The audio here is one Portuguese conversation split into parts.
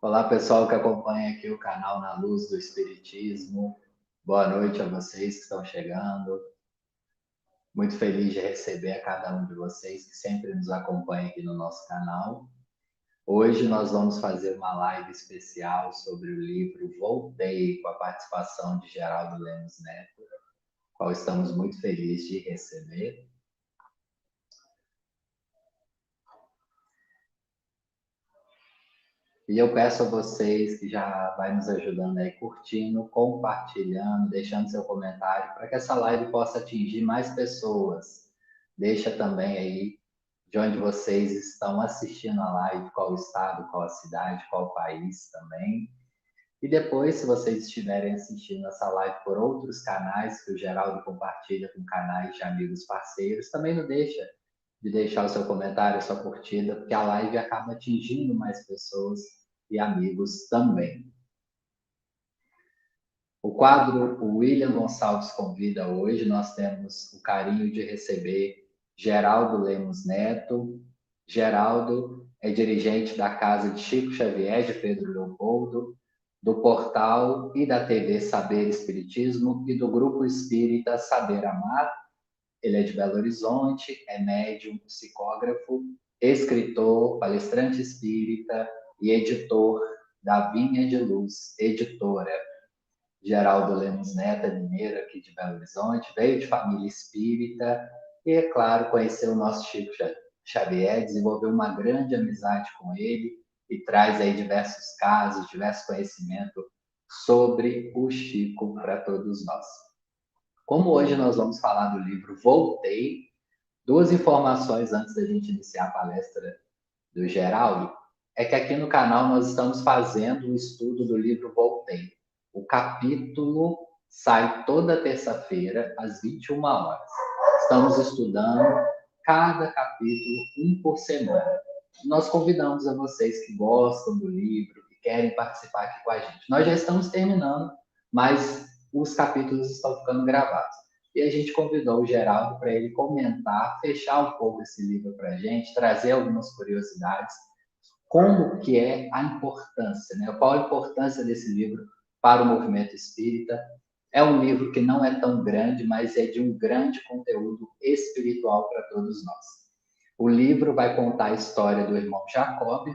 Olá, pessoal que acompanha aqui o canal Na Luz do Espiritismo. Boa noite a vocês que estão chegando. Muito feliz de receber a cada um de vocês que sempre nos acompanha aqui no nosso canal. Hoje nós vamos fazer uma live especial sobre o livro Voltei, com a participação de Geraldo Lemos Neto, qual estamos muito felizes de receber. E eu peço a vocês que já vai nos ajudando aí, curtindo, compartilhando, deixando seu comentário, para que essa live possa atingir mais pessoas. Deixa também aí de onde vocês estão assistindo a live, qual o estado, qual a cidade, qual o país também. E depois, se vocês estiverem assistindo essa live por outros canais, que o Geraldo compartilha com canais de amigos parceiros, também não deixa de deixar o seu comentário, a sua curtida, porque a live acaba atingindo mais pessoas e amigos também. O quadro O William Gonçalves Convida hoje, nós temos o carinho de receber Geraldo Lemos Neto. Geraldo é dirigente da Casa de Chico Xavier, de Pedro Leopoldo, do portal e da TV Saber Espiritismo e do Grupo Espírita Saber Amar. Ele é de Belo Horizonte, é médium, psicógrafo, escritor, palestrante espírita e editor da Vinha de Luz, editora. Geraldo Lemos Neto é mineiro aqui de Belo Horizonte, veio de família espírita e, é claro, conheceu o nosso Chico Xavier, desenvolveu uma grande amizade com ele e traz aí diversos casos, diversos conhecimentos sobre o Chico para todos nós. Como hoje nós vamos falar do livro Voltei, duas informações antes da gente iniciar a palestra do Geraldo, é que aqui no canal nós estamos fazendo o estudo do livro Voltei. O capítulo sai toda terça-feira, às 21 horas. Estamos estudando cada capítulo, um por semana. Nós convidamos a vocês que gostam do livro, que querem participar aqui com a gente. Nós já estamos terminando, mas os capítulos estão ficando gravados. E a gente convidou o Geraldo para ele comentar, fechar um pouco esse livro para a gente, trazer algumas curiosidades, como que é a importância, né? Qual a importância desse livro para o movimento espírita. É um livro que não é tão grande, mas é de um grande conteúdo espiritual para todos nós. O livro vai contar a história do irmão Jacob,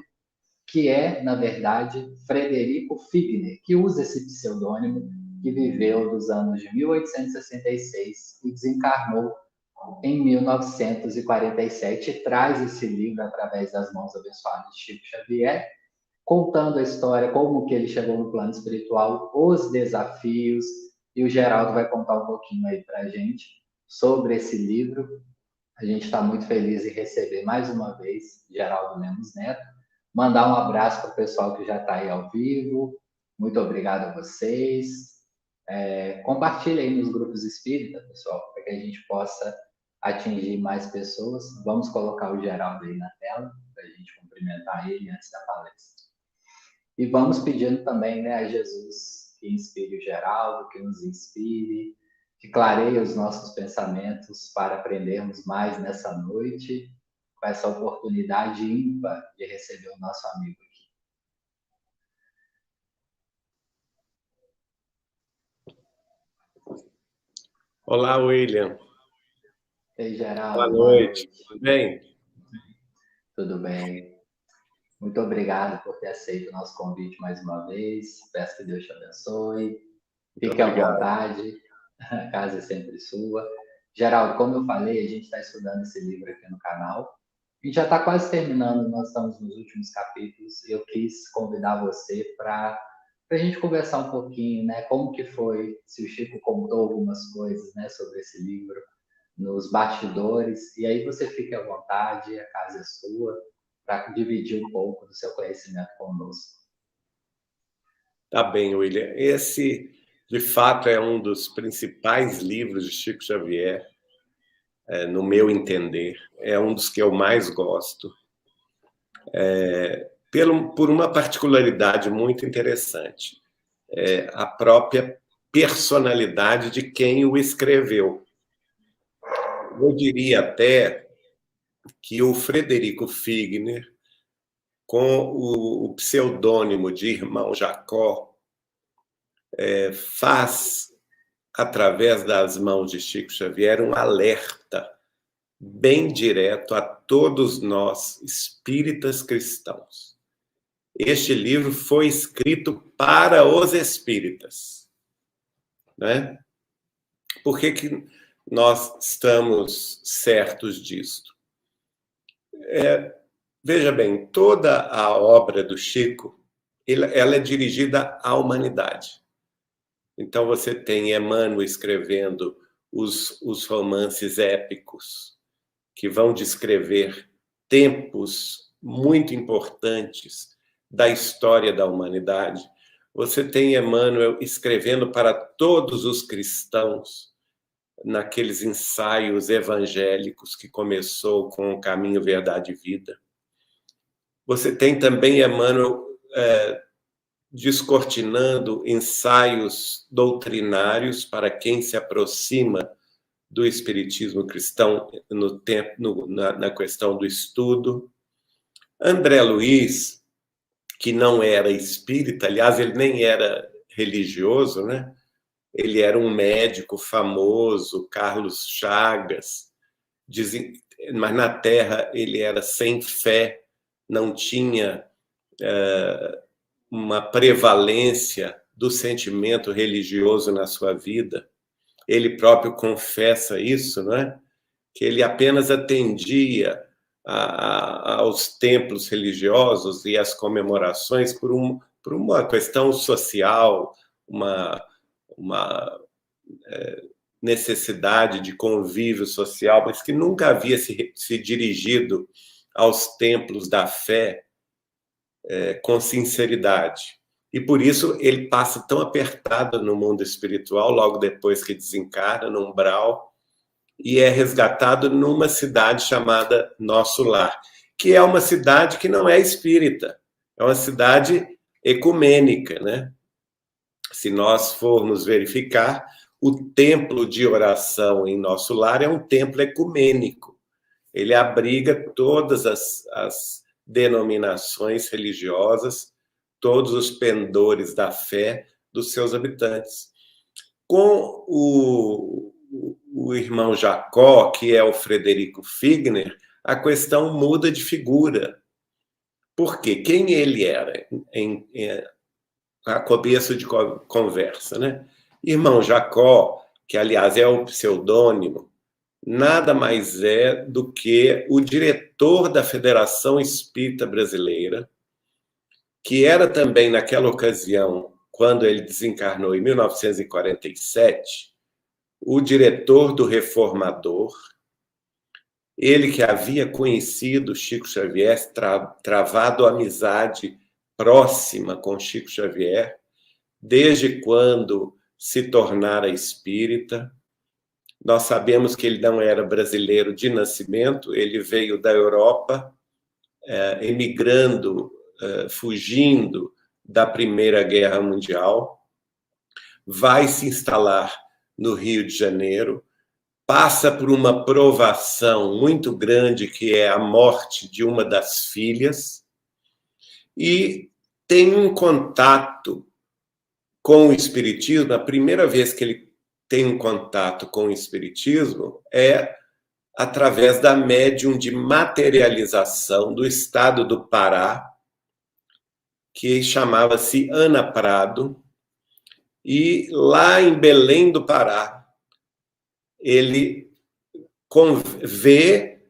que é, na verdade, Frederico Figner, que usa esse pseudônimo, que viveu dos anos de 1866 e desencarnou em 1947, e traz esse livro através das mãos abençoadas de Chico Xavier, contando a história, como que ele chegou no plano espiritual, os desafios, e o Geraldo vai contar um pouquinho aí para a gente sobre esse livro. A gente está muito feliz em receber mais uma vez Geraldo Lemos Neto. Mandar um abraço para o pessoal que já está aí ao vivo. Muito obrigado a vocês. Compartilhe aí nos grupos espírita, pessoal, para que a gente possa atingir mais pessoas. Vamos colocar o Geraldo aí na tela, para a gente cumprimentar ele antes da palestra. E vamos pedindo também, né, a Jesus que inspire o Geraldo, que nos inspire, que clareie os nossos pensamentos para aprendermos mais nessa noite, com essa oportunidade ímpar de receber o nosso amigo aqui. Olá, William. Ei, Geraldo. Boa noite. Tudo bem? Tudo bem. Muito obrigado por ter aceito o nosso convite mais uma vez. Peço que Deus te abençoe. Fique à vontade. A casa é sempre sua. Geraldo, como eu falei, a gente está estudando esse livro aqui no canal. A gente já está quase terminando, nós estamos nos últimos capítulos, e eu quis convidar você para a gente conversar um pouquinho, né? Como que foi, se o Chico contou algumas coisas, né, sobre esse livro nos bastidores, e aí você fique à vontade, a casa é sua, para dividir um pouco do seu conhecimento conosco. Tá bem, William. Esse, de fato, é um dos principais livros de Chico Xavier, no meu entender. É um dos que eu mais gosto, por uma particularidade muito interessante. A própria personalidade de quem o escreveu. Eu diria até que o Frederico Figner com o pseudônimo de Irmão Jacó, faz, através das mãos de Chico Xavier, um alerta bem direto a todos nós, espíritas cristãos. Este livro foi escrito para os espíritas, né? Por que nós estamos certos disto? Veja bem, toda a obra do Chico, ela é dirigida à humanidade. Então você tem Emmanuel escrevendo os romances épicos, que vão descrever tempos muito importantes da história da humanidade. Você tem Emmanuel escrevendo para todos os cristãos, naqueles ensaios evangélicos que começou com o Caminho, Verdade e Vida. Você tem também Emmanuel descortinando ensaios doutrinários para quem se aproxima do espiritismo cristão na questão do estudo. André Luiz, que não era espírita, aliás, ele nem era religioso, né? Ele era um médico famoso, Carlos Chagas, mas na Terra ele era sem fé, não tinha uma prevalência do sentimento religioso na sua vida. Ele próprio confessa isso, não é? Que ele apenas atendia aos templos religiosos e às comemorações por uma questão social, uma necessidade de convívio social, mas que nunca havia se dirigido aos templos da fé com sinceridade. E por isso ele passa tão apertado no mundo espiritual, logo depois que desencarna, no umbral, e é resgatado numa cidade chamada Nosso Lar, que é uma cidade que não é espírita, é uma cidade ecumênica, né? Se nós formos verificar, o templo de oração em Nosso Lar é um templo ecumênico. Ele abriga todas as denominações religiosas, todos os pendores da fé dos seus habitantes. Com o irmão Jacó, que é o Frederico Figner, a questão muda de figura. Por quê? Quem ele era a começo de conversa, né? Irmão Jacó, que aliás é o pseudônimo, nada mais é do que o diretor da Federação Espírita Brasileira, que era também, naquela ocasião, quando ele desencarnou em 1947, o diretor do Reformador, ele que havia conhecido Chico Xavier, travado amizade próxima com Chico Xavier, desde quando se tornara espírita. Nós sabemos que ele não era brasileiro de nascimento, ele veio da Europa, emigrando, fugindo da Primeira Guerra Mundial, vai se instalar no Rio de Janeiro, passa por uma provação muito grande, que é a morte de uma das filhas, e tem um contato com o espiritismo. A primeira vez que ele tem um contato com o espiritismo é através da médium de materialização do estado do Pará, que chamava-se Ana Prado, e lá em Belém do Pará, ele vê,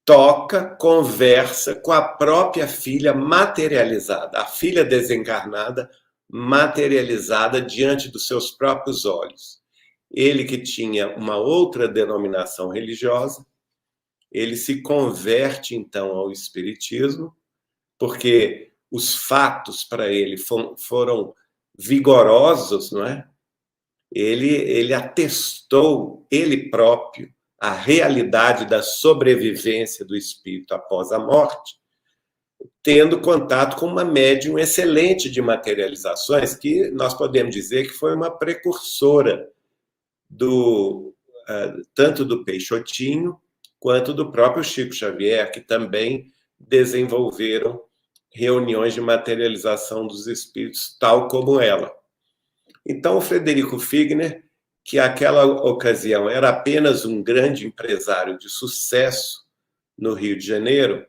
toca, conversa com a própria filha materializada, a filha desencarnada materializada diante dos seus próprios olhos. Ele, que tinha uma outra denominação religiosa, ele se converte então ao espiritismo, porque os fatos para ele foram vigorosos, não é? Ele atestou, ele próprio, a realidade da sobrevivência do espírito após a morte, tendo contato com uma médium excelente de materializações, que nós podemos dizer que foi uma precursora tanto do Peixotinho quanto do próprio Chico Xavier, que também desenvolveram reuniões de materialização dos espíritos, tal como ela. Então, o Frederico Figner, que naquela ocasião era apenas um grande empresário de sucesso no Rio de Janeiro,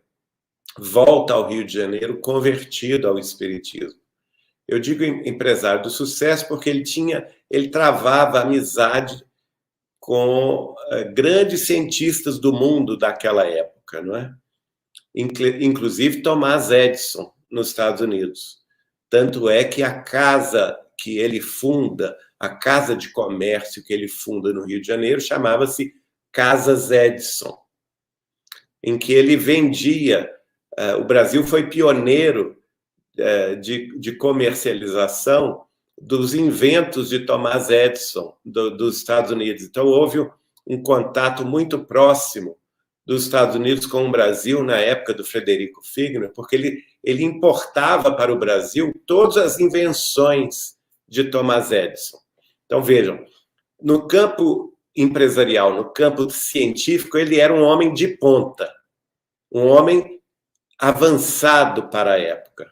volta ao Rio de Janeiro convertido ao espiritismo. Eu digo empresário do sucesso porque ele travava amizade com grandes cientistas do mundo daquela época, não é? Inclusive Thomas Edison, nos Estados Unidos. Tanto é que a casa que ele funda, a casa de comércio que ele funda no Rio de Janeiro, chamava-se Casas Edison, em que ele vendia. O Brasil foi pioneiro de comercialização dos inventos de Thomas Edison, dos Estados Unidos. Então, houve um contato muito próximo dos Estados Unidos com o Brasil na época do Frederico Figner, porque ele importava para o Brasil todas as invenções de Thomas Edison. Então, vejam, no campo empresarial, no campo científico, ele era um homem de ponta, um homem avançado para a época.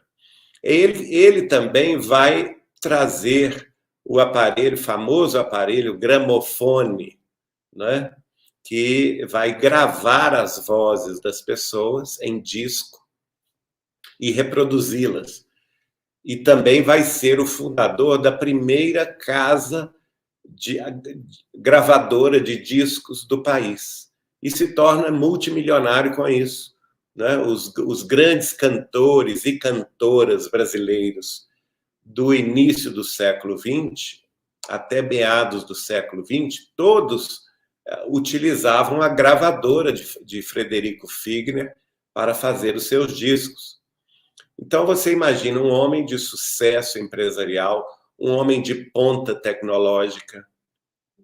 Ele também vai trazer o aparelho, famoso aparelho gramofone, né? Que vai gravar as vozes das pessoas em disco e reproduzi-las. E também vai ser o fundador da primeira casa gravadora de discos do país. E se torna multimilionário com isso. Né? Os grandes cantores e cantoras brasileiros do início do século XX até meados do século XX, todos utilizavam a gravadora de Frederico Figner para fazer os seus discos. Então, você imagina um homem de sucesso empresarial, um homem de ponta tecnológica,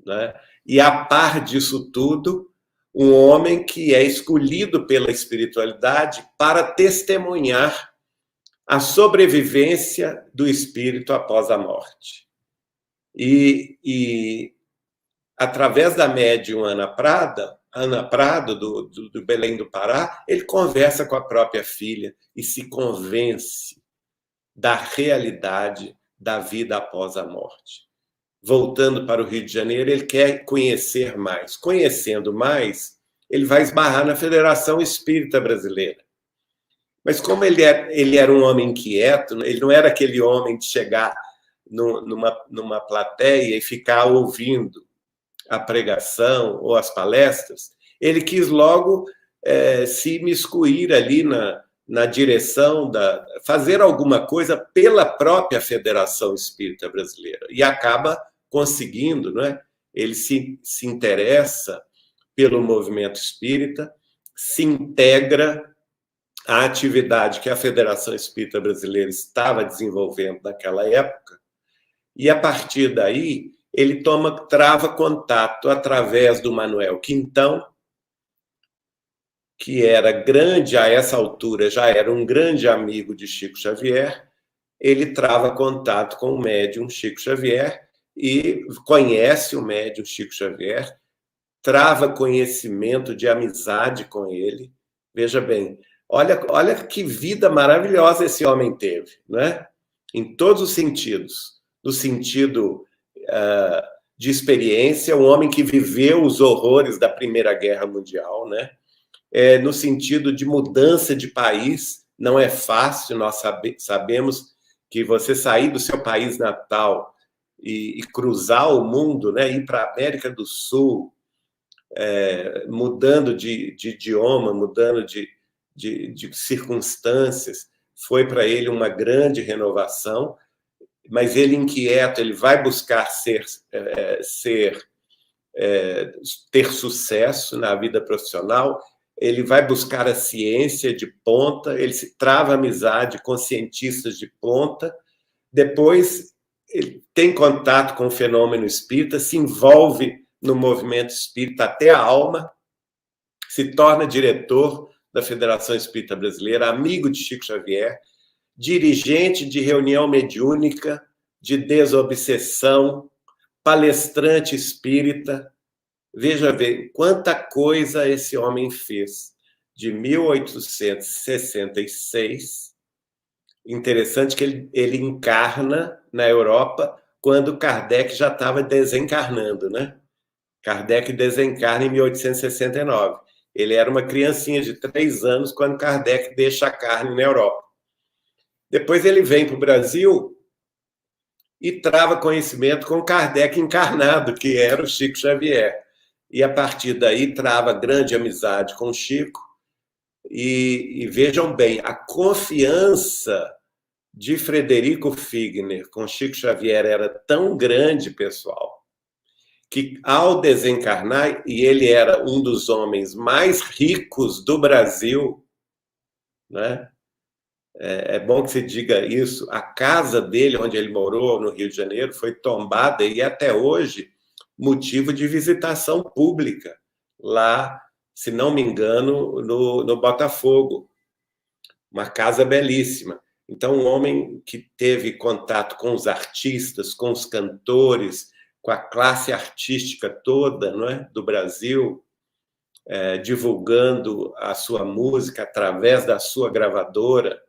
né? E, a par disso tudo, um homem que é escolhido pela espiritualidade para testemunhar a sobrevivência do espírito após a morte. E através da médium Ana Prado, do Belém do Pará, ele conversa com a própria filha e se convence da realidade da vida após a morte. Voltando para o Rio de Janeiro, ele quer conhecer mais. Conhecendo mais, ele vai esbarrar na Federação Espírita Brasileira. Mas como ele era um homem inquieto, ele não era aquele homem de chegar numa plateia e ficar ouvindo a pregação ou as palestras, ele quis logo se imiscuir ali na direção fazer alguma coisa pela própria Federação Espírita Brasileira. E acaba conseguindo, não é? Ele se interessa pelo movimento espírita, se integra à atividade que a Federação Espírita Brasileira estava desenvolvendo naquela época, e a partir daí ele trava contato através do Manuel Quintão, que era grande a essa altura, já era um grande amigo de Chico Xavier. Ele trava contato com o médium Chico Xavier e conhece o médium Chico Xavier, trava conhecimento de amizade com ele. Veja bem, olha que vida maravilhosa esse homem teve, né? Em todos os sentidos. No sentido de experiência, um homem que viveu os horrores da Primeira Guerra Mundial, né? No sentido de mudança de país, não é fácil, nós sabemos que você sair do seu país natal e cruzar o mundo, né? Ir para a América do Sul, mudando de idioma, mudando de circunstâncias, foi para ele uma grande renovação, mas ele inquieto, ele vai buscar ter sucesso na vida profissional, ele vai buscar a ciência de ponta, ele se trava amizade com cientistas de ponta, depois ele tem contato com o fenômeno espírita, se envolve no movimento espírita até a alma, se torna diretor da Federação Espírita Brasileira, amigo de Chico Xavier, dirigente de reunião mediúnica, de desobsessão, palestrante espírita. Veja bem, quanta coisa esse homem fez de 1866 interessante que ele encarna na Europa quando Kardec já estava desencarnando, né? Kardec desencarna em 1869. Ele era uma criancinha de 3 anos quando Kardec deixa a carne na Europa. Depois ele vem para o Brasil e trava conhecimento com Kardec encarnado, que era o Chico Xavier. E a partir daí trava grande amizade com o Chico. E vejam bem, a confiança de Frederico Figner com Chico Xavier era tão grande, pessoal, que ao desencarnar, e ele era um dos homens mais ricos do Brasil, né? É bom que se diga isso, a casa dele, onde ele morou, no Rio de Janeiro, foi tombada e até hoje motivo de visitação pública, lá, se não me engano, no Botafogo. Uma casa belíssima. Então, um homem que teve contato com os artistas, com os cantores, com a classe artística toda, não é, do Brasil, divulgando a sua música através da sua gravadora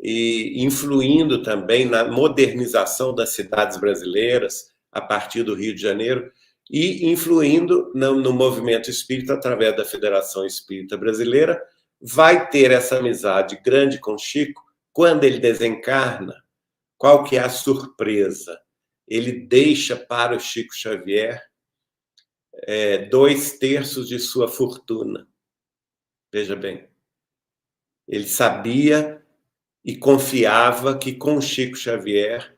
e influindo também na modernização das cidades brasileiras a partir do Rio de Janeiro e influindo no movimento espírita através da Federação Espírita Brasileira, vai ter essa amizade grande com Chico. Quando ele desencarna, qual que é a surpresa? Ele deixa para o Chico Xavier 2/3 de sua fortuna. Veja bem, ele sabia e confiava que com o Chico Xavier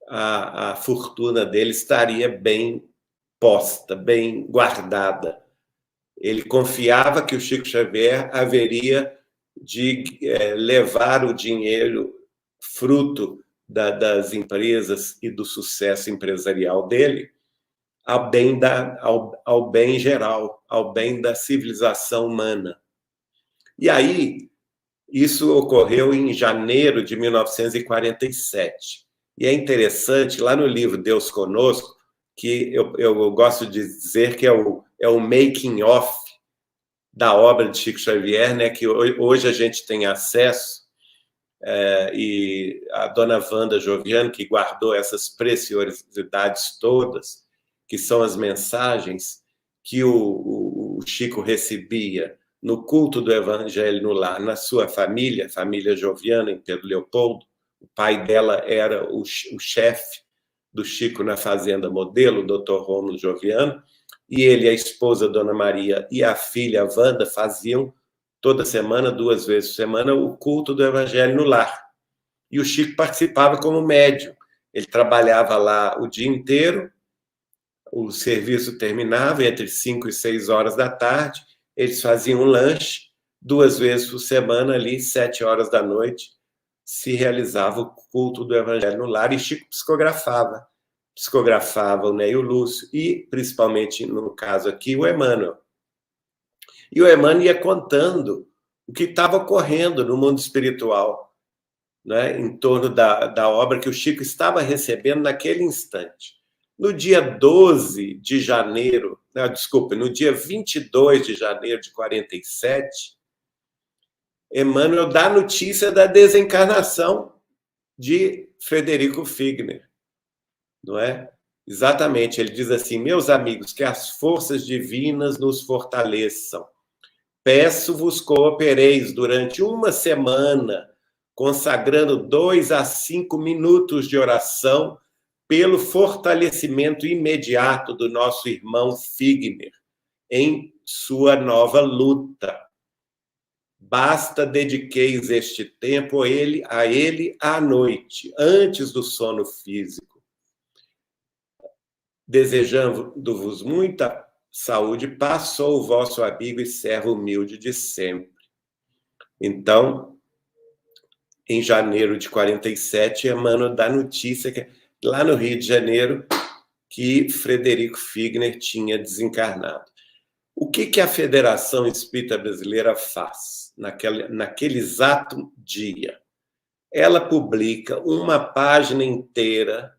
a fortuna dele estaria bem posta, bem guardada. Ele confiava que o Chico Xavier haveria de levar o dinheiro fruto das empresas e do sucesso empresarial dele ao bem geral, ao bem da civilização humana. E aí, isso ocorreu em janeiro de 1947. E é interessante, lá no livro Deus Conosco, que eu gosto de dizer que é o making of da obra de Chico Xavier, né, que hoje a gente tem acesso, e a dona Wanda Joviano, que guardou essas preciosidades todas, que são as mensagens que o Chico recebia no culto do Evangelho no lar, na sua família Joviano, em Pedro Leopoldo. O pai dela era o chefe do Chico na Fazenda Modelo, o Dr. Rômulo Joviano, e ele, a esposa, Dona Maria, e a filha, Wanda, faziam toda semana, 2 vezes por semana, o culto do Evangelho no lar. E o Chico participava como médium. Ele trabalhava lá o dia inteiro, o serviço terminava entre 5 e 6 horas da tarde, eles faziam um lanche, 2 vezes por semana, ali, 7 horas da noite, se realizava o culto do Evangelho no lar, e Chico psicografava o Ney e o Lúcio, e, principalmente, no caso aqui, o Emmanuel. E o Emmanuel ia contando o que estava ocorrendo no mundo espiritual, né, em torno da obra que o Chico estava recebendo naquele instante. No dia 12 de janeiro, no dia 22 de janeiro de 47, Emmanuel dá notícia da desencarnação de Frederico Figner, não é? Exatamente, ele diz assim: meus amigos, que as forças divinas nos fortaleçam. Peço-vos coopereis durante uma semana, consagrando 2 a 5 minutos de oração pelo fortalecimento imediato do nosso irmão Figner em sua nova luta. Basta dediqueis este tempo a ele à noite, antes do sono físico. Desejando-vos muita saúde, paz, sou o vosso amigo e servo humilde de sempre. Então, em janeiro de 47, Emmanuel dá notícia que lá no Rio de Janeiro que Frederico Figner tinha desencarnado. O que a Federação Espírita Brasileira faz naquele exato dia? Ela publica uma página inteira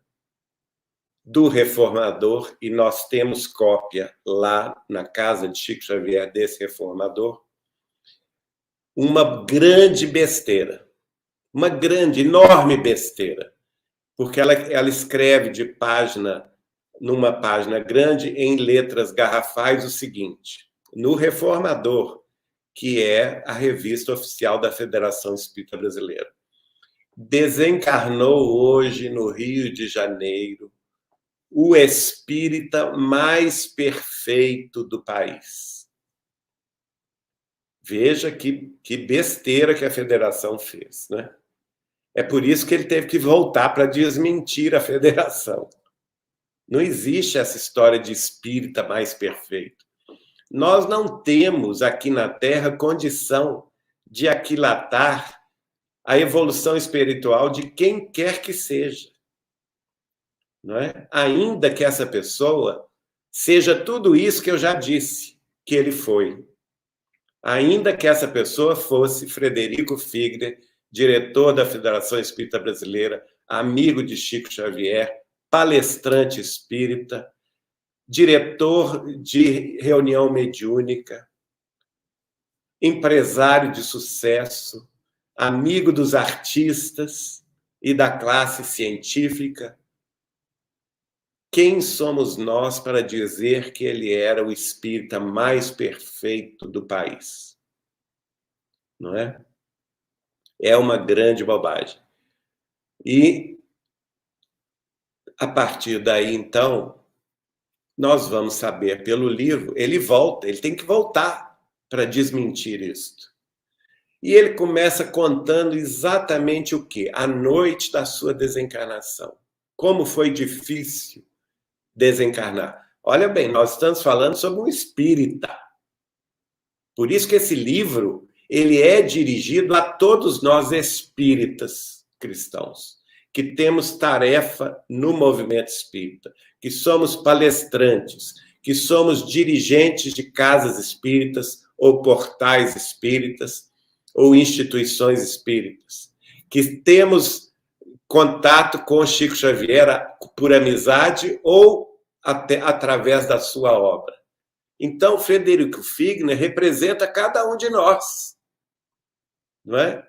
do Reformador, e nós temos cópia lá na casa de Chico Xavier desse Reformador, uma grande besteira, uma grande, enorme besteira, porque ela escreve de página, numa página grande, em letras garrafais, o seguinte: no Reformador, que é a revista oficial da Federação Espírita Brasileira, desencarnou hoje no Rio de Janeiro o espírita mais perfeito do país. Veja que besteira que a federação fez, né? É por isso que ele teve que voltar para desmentir a federação. Não existe essa história de espírita mais perfeito. Nós não temos aqui na Terra condição de aquilatar a evolução espiritual de quem quer que seja. Não é? Ainda que essa pessoa seja tudo isso que eu já disse que ele foi. Ainda que essa pessoa fosse Frederico Figner, diretor da Federação Espírita Brasileira, amigo de Chico Xavier, palestrante espírita, diretor de reunião mediúnica, empresário de sucesso, amigo dos artistas e da classe científica. Quem somos nós para dizer que ele era o espírita mais perfeito do país? Não é? É uma grande bobagem. E, a partir daí, então, nós vamos saber pelo livro, ele tem que voltar para desmentir isto. E ele começa contando exatamente o quê? A noite da sua desencarnação. Como foi difícil desencarnar. Olha bem, nós estamos falando sobre um espírita. Por isso que esse livro, ele é dirigido a todos nós espíritas cristãos, que temos tarefa no movimento espírita, que somos palestrantes, que somos dirigentes de casas espíritas ou portais espíritas ou instituições espíritas, que temos contato com o Chico Xavier por amizade ou até através da sua obra. Então, Frederico Figner representa cada um de nós, não é?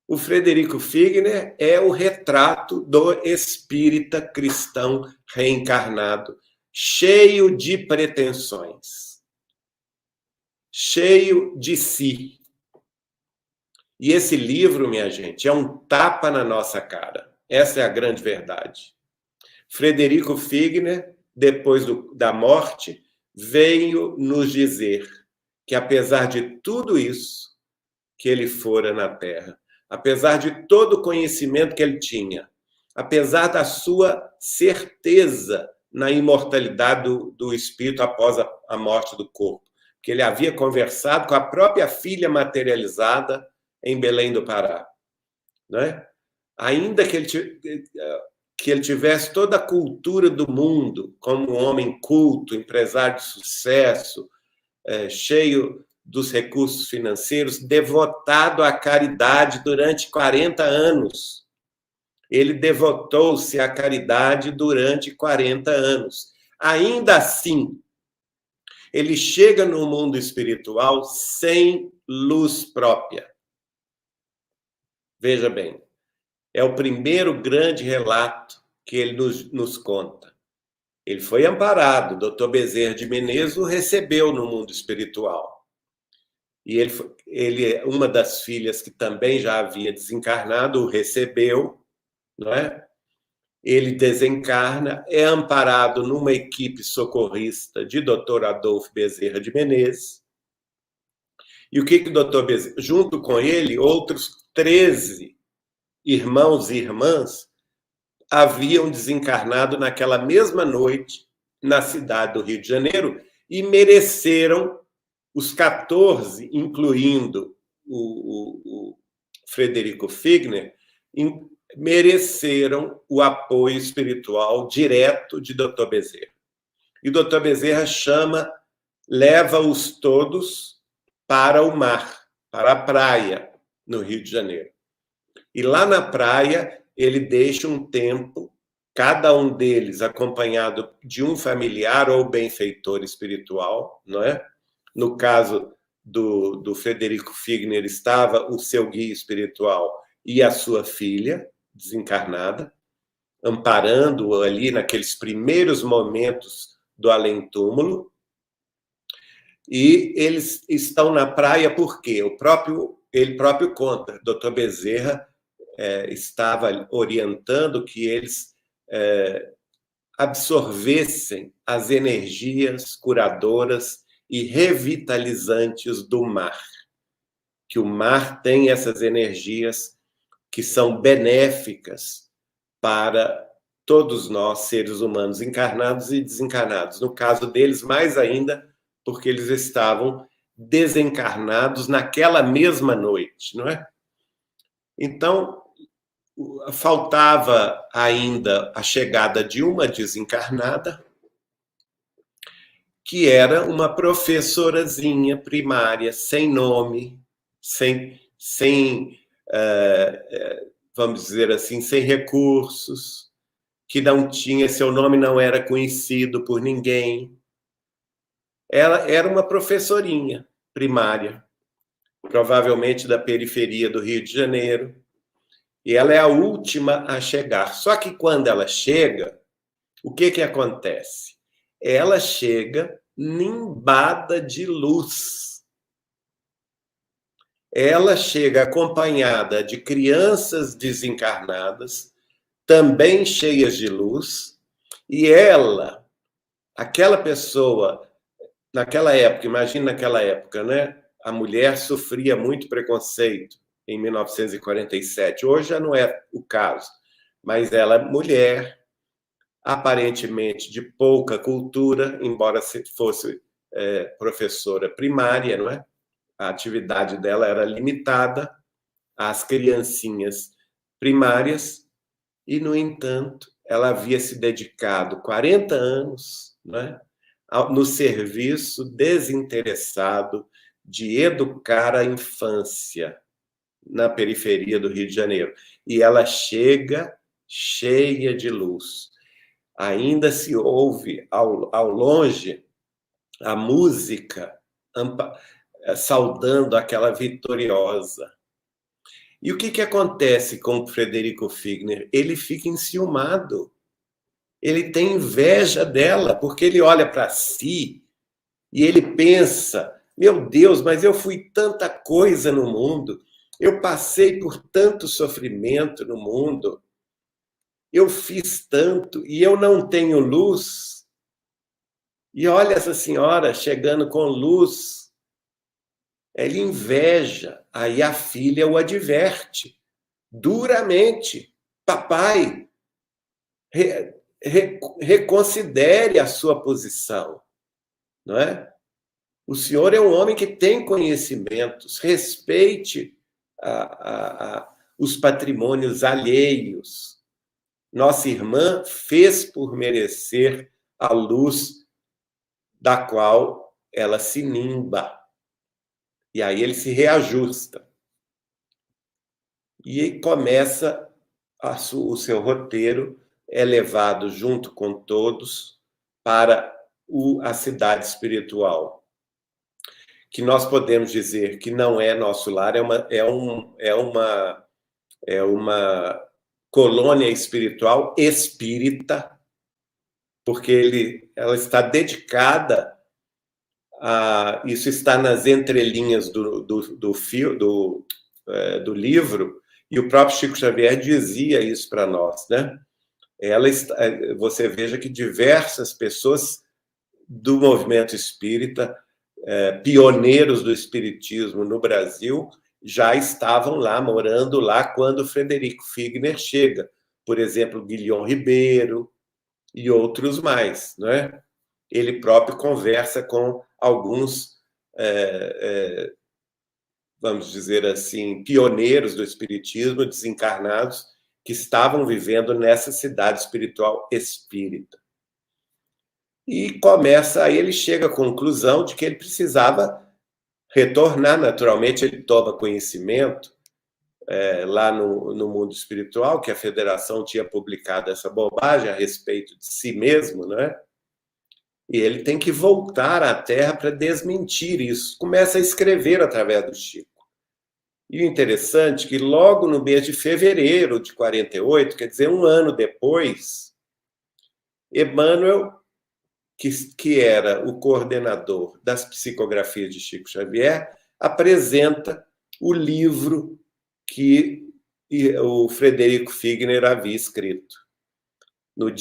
O Frederico Figner é o retrato do espírita cristão reencarnado, cheio de pretensões, cheio de si. E esse livro, minha gente, é um tapa na nossa cara. Essa é a grande verdade. Frederico Figner, depois da morte, veio nos dizer que, apesar de tudo isso que ele fora na Terra, apesar de todo o conhecimento que ele tinha, apesar da sua certeza na imortalidade do espírito após a morte do corpo, que ele havia conversado com a própria filha materializada em Belém do Pará, né? Ainda que ele tivesse toda a cultura do mundo, como um homem culto, empresário de sucesso, cheio dos recursos financeiros, devotado à caridade durante 40 anos. Ele devotou-se à caridade durante 40 anos. Ainda assim, ele chega no mundo espiritual sem luz própria. Veja bem, é o primeiro grande relato que ele nos conta. Ele foi amparado, o Dr. Bezerra de Menezes o recebeu no mundo espiritual. E uma das filhas que também já havia desencarnado o recebeu, não é? Ele desencarna, é amparado numa equipe socorrista de Dr. Adolfo Bezerra de Menezes. E o que o Dr. Bezerra, junto com ele, outros 13 irmãos e irmãs haviam desencarnado naquela mesma noite na cidade do Rio de Janeiro e mereceram, os 14, incluindo o Frederico Figner, mereceram o apoio espiritual direto de Dr. Bezerra. E o Dr. Bezerra leva-os todos para o mar, para a praia, no Rio de Janeiro. E lá na praia, ele deixa um tempo, cada um deles acompanhado de um familiar ou benfeitor espiritual, não é? No caso do Frederico Figner, estava o seu guia espiritual, e a sua filha, desencarnada, amparando-o ali naqueles primeiros momentos do além-túmulo. E eles estão na praia porque ele próprio conta, Dr. Bezerra estava orientando que eles absorvessem as energias curadoras e revitalizantes do mar. Que o mar tem essas energias que são benéficas para todos nós, seres humanos, encarnados e desencarnados. No caso deles, mais ainda, porque eles estavam desencarnados naquela mesma noite, não é? Então, faltava ainda a chegada de uma desencarnada, que era uma professorazinha primária, sem nome, sem vamos dizer assim, sem recursos, que não tinha, seu nome não era conhecido por ninguém. Ela era uma professorinha primária, provavelmente da periferia do Rio de Janeiro, e ela é a última a chegar. Só que quando ela chega, o que acontece? Ela chega nimbada de luz. Ela chega acompanhada de crianças desencarnadas, também cheias de luz, e ela, aquela pessoa, naquela época, imagina naquela época, né? A mulher sofria muito preconceito em 1947. Hoje já não é o caso, mas ela é mulher, aparentemente de pouca cultura, embora fosse professora primária, não é? A atividade dela era limitada às criancinhas primárias e, no entanto, ela havia se dedicado 40 anos, né, no serviço desinteressado de educar a infância na periferia do Rio de Janeiro. E ela chega cheia de luz. Ainda se ouve ao longe a música saudando aquela vitoriosa. E o que acontece com o Frederico Figner? Ele fica enciumado. Ele tem inveja dela, porque ele olha para si e ele pensa: meu Deus, mas eu fui tanta coisa no mundo, eu passei por tanto sofrimento no mundo, eu fiz tanto e eu não tenho luz. E olha essa senhora chegando com luz. Ele inveja. Aí a filha o adverte duramente: papai, reconsidere a sua posição, não é? O senhor é um homem que tem conhecimentos, respeite os patrimônios alheios. Nossa irmã fez por merecer a luz da qual ela se nimba. E aí ele se reajusta. E começa o seu roteiro, é levado junto com todos para a cidade espiritual, que nós podemos dizer que não é nosso lar, é uma colônia espiritual espírita, porque ela está dedicada a... Isso está nas entrelinhas do livro, e o próprio Chico Xavier dizia isso para nós, né? Você veja que diversas pessoas do movimento espírita, pioneiros do espiritismo no Brasil, já estavam lá, morando lá, quando Frederico Figner chega. Por exemplo, Guilhom Ribeiro e outros mais, não é? Ele próprio conversa com alguns, vamos dizer assim, pioneiros do espiritismo, desencarnados, que estavam vivendo nessa cidade espiritual espírita. E aí ele chega à conclusão de que ele precisava retornar. Naturalmente, ele toma conhecimento lá no mundo espiritual, que a Federação tinha publicado essa bobagem a respeito de si mesmo, não é? E ele tem que voltar à Terra para desmentir isso. Começa a escrever através do Chico. E o interessante é que logo no mês de fevereiro de 48, quer dizer, um ano depois, Emmanuel, que era o coordenador das psicografias de Chico Xavier, apresenta o livro que o Frederico Figner havia escrito.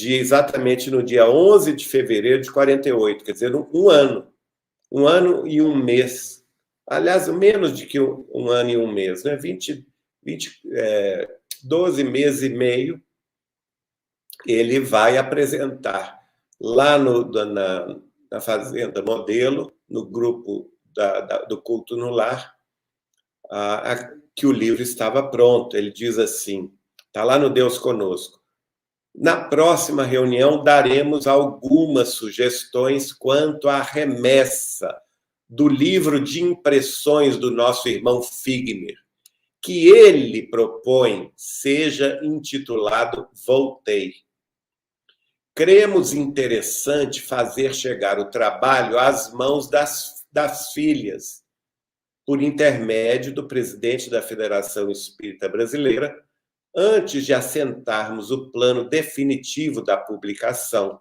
Exatamente no dia 11 de fevereiro de 48, quer dizer, um ano e um mês. Aliás, menos de que um ano e um mês, né? 12 meses e meio, ele vai apresentar lá na Fazenda Modelo, no grupo do Culto no Lar, que o livro estava pronto. Ele diz assim, está lá no Deus Conosco: na próxima reunião daremos algumas sugestões quanto à remessa do livro de impressões do nosso irmão Figner, que ele propõe seja intitulado Voltei. Cremos interessante fazer chegar o trabalho às mãos das filhas, por intermédio do presidente da Federação Espírita Brasileira, antes de assentarmos o plano definitivo da publicação,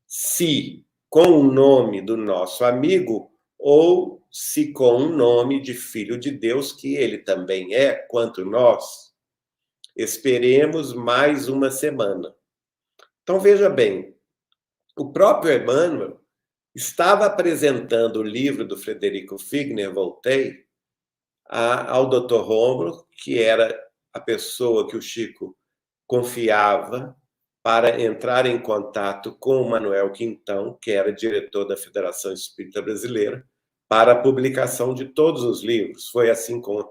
se com o nome do nosso amigo ou se com o nome de Filho de Deus, que ele também é, quanto nós. Esperemos mais uma semana. Então, veja bem, o próprio Emmanuel estava apresentando o livro do Frederico Figner, Voltei, ao Dr. Rômulo, que era a pessoa que o Chico confiava para entrar em contato com o Manuel Quintão, que era diretor da Federação Espírita Brasileira, para a publicação de todos os livros. Foi assim com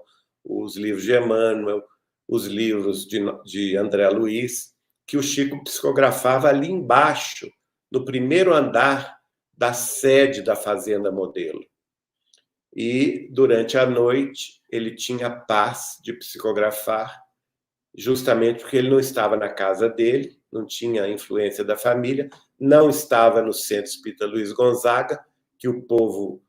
os livros de Emmanuel, os livros de André Luiz, que o Chico psicografava ali embaixo, no primeiro andar da sede da Fazenda Modelo. E, durante a noite, ele tinha paz de psicografar, justamente porque ele não estava na casa dele, não tinha a influência da família, não estava no Centro Espírita Luiz Gonzaga, que o povo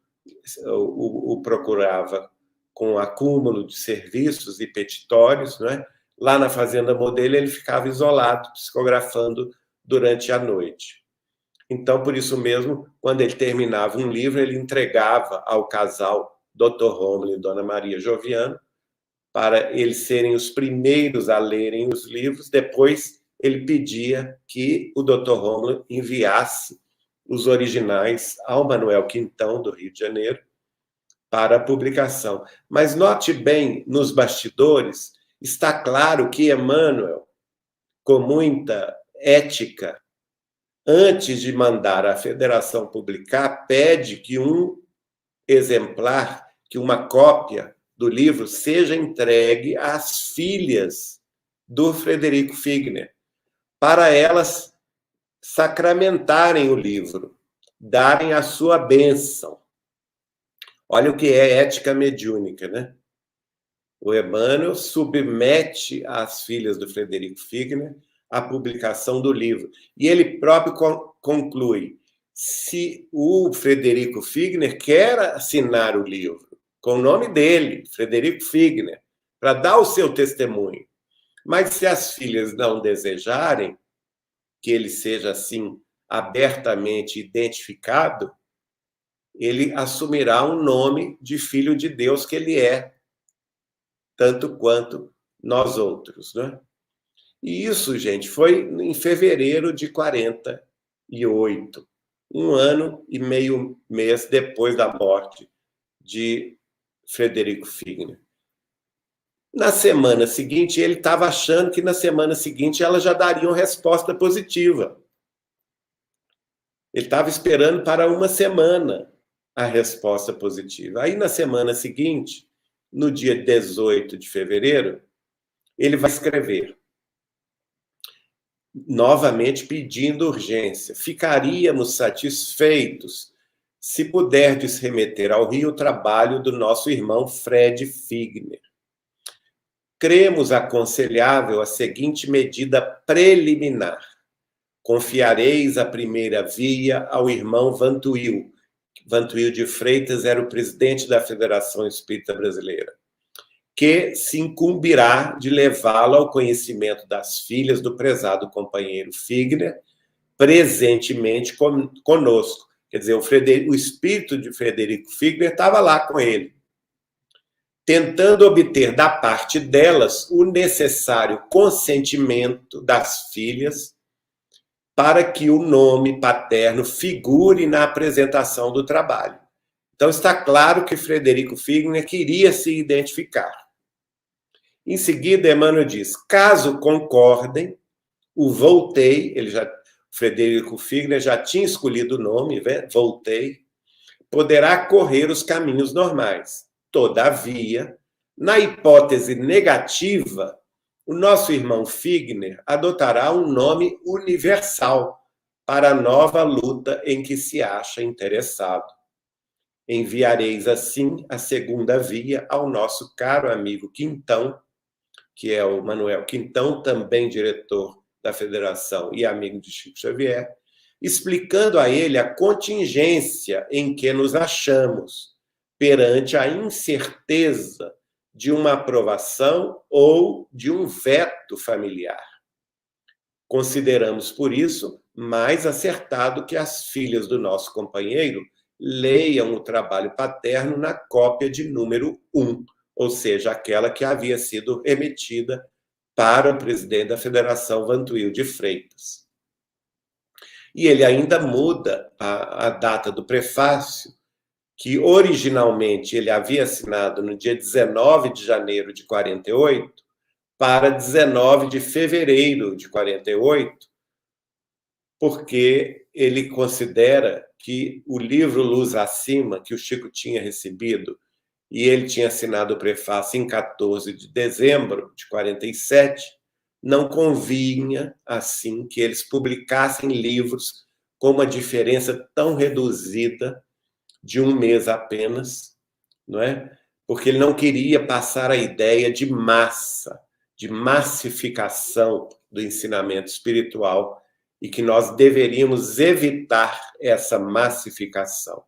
o procurava com acúmulo de serviços e petitórios, não é? Lá na Fazenda Modelo ele ficava isolado, psicografando durante a noite. Então, por isso mesmo, quando ele terminava um livro, ele entregava ao casal Dr. Rômulo e Dona Maria Joviano, para eles serem os primeiros a lerem os livros. Depois, ele pedia que o Dr. Rômulo enviasse os originais ao Manuel Quintão, do Rio de Janeiro, para a publicação. Mas note bem, nos bastidores, está claro que Emmanuel, com muita ética, antes de mandar a Federação publicar, pede que um exemplar, que uma cópia do livro seja entregue às filhas do Frederico Figner, para elas sacramentarem o livro, darem a sua bênção. Olha o que é ética mediúnica, né? O Emmanuel submete às filhas do Frederico Figner a publicação do livro. E ele próprio conclui: se o Frederico Figner quer assinar o livro com o nome dele, Frederico Figner, para dar o seu testemunho, mas se as filhas não desejarem que ele seja assim abertamente identificado, ele assumirá um nome de filho de Deus que ele é, tanto quanto nós outros, né? E isso, gente, foi em fevereiro de 48, um ano e meio mês depois da morte de Frederico Figner. Na semana seguinte, ele estava achando que na semana seguinte ela já daria uma resposta positiva. Ele estava esperando para uma semana a resposta positiva. Aí, na semana seguinte, no dia 18 de fevereiro, ele vai escrever, novamente pedindo urgência: ficaríamos satisfeitos se puderdes remeter ao Rio o trabalho do nosso irmão Fred Figner. Cremos aconselhável a seguinte medida preliminar: confiareis a primeira via ao irmão Vantuil de Freitas era o presidente da Federação Espírita Brasileira, que se incumbirá de levá-lo ao conhecimento das filhas do prezado companheiro Figner, presentemente conosco. Quer dizer, o espírito de Frederico Figner estava lá com ele, tentando obter da parte delas o necessário consentimento das filhas para que o nome paterno figure na apresentação do trabalho. Então está claro que Frederico Figner queria se identificar. Em seguida, Emmanuel diz: caso concordem, o Voltei, Frederico Figner já tinha escolhido o nome, Voltei, poderá correr os caminhos normais. Todavia, na hipótese negativa, o nosso irmão Figner adotará um nome universal para a nova luta em que se acha interessado. Enviareis assim a segunda via ao nosso caro amigo Quintão, que é o Manuel Quintão, também diretor da Federação e amigo de Chico Xavier, explicando a ele a contingência em que nos achamos perante a incerteza de uma aprovação ou de um veto familiar. Consideramos, por isso, mais acertado que as filhas do nosso companheiro leiam o trabalho paterno na cópia de número 1, ou seja, aquela que havia sido remetida para o presidente da Federação, Vantuil de Freitas. E ele ainda muda a data do prefácio, que originalmente ele havia assinado no dia 19 de janeiro de 48, para 19 de fevereiro de 48, porque ele considera que o livro Luz Acima, que o Chico tinha recebido, e ele tinha assinado o prefácio em 14 de dezembro de 47, não convinha, assim, que eles publicassem livros com uma diferença tão reduzida de um mês apenas, não é? Porque ele não queria passar a ideia de massa, de massificação do ensinamento espiritual, e que nós deveríamos evitar essa massificação.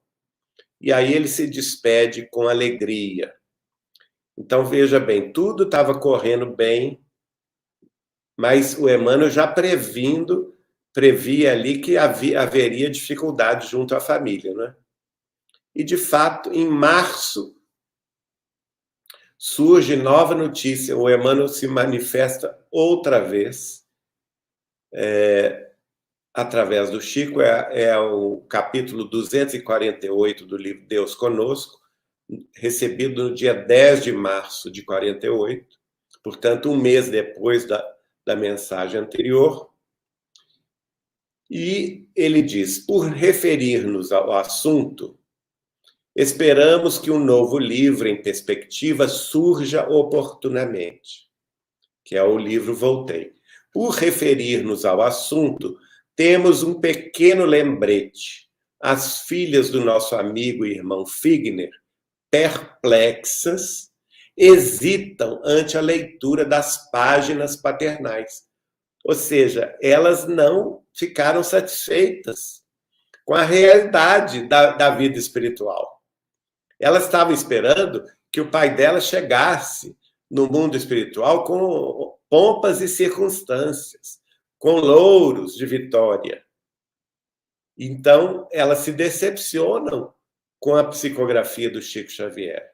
E aí ele se despede com alegria. Então, veja bem, tudo estava correndo bem, mas o Emmanuel já previa ali que haveria dificuldade junto à família, né? E, de fato, em março, surge nova notícia, o Emmanuel se manifesta outra vez, através do Chico, é o capítulo 248 do livro Deus Conosco, recebido no dia 10 de março de 48, portanto, um mês depois da mensagem anterior. E ele diz: por referir-nos ao assunto, esperamos que um novo livro em perspectiva surja oportunamente, que é o livro Voltei. Por referir-nos ao assunto, temos um pequeno lembrete. As filhas do nosso amigo e irmão Figner, perplexas, hesitam ante a leitura das páginas paternais. Ou seja, elas não ficaram satisfeitas com a realidade da vida espiritual. Elas estavam esperando que o pai dela chegasse no mundo espiritual com pompas e circunstâncias, com louros de vitória. Então, elas se decepcionam com a psicografia do Chico Xavier.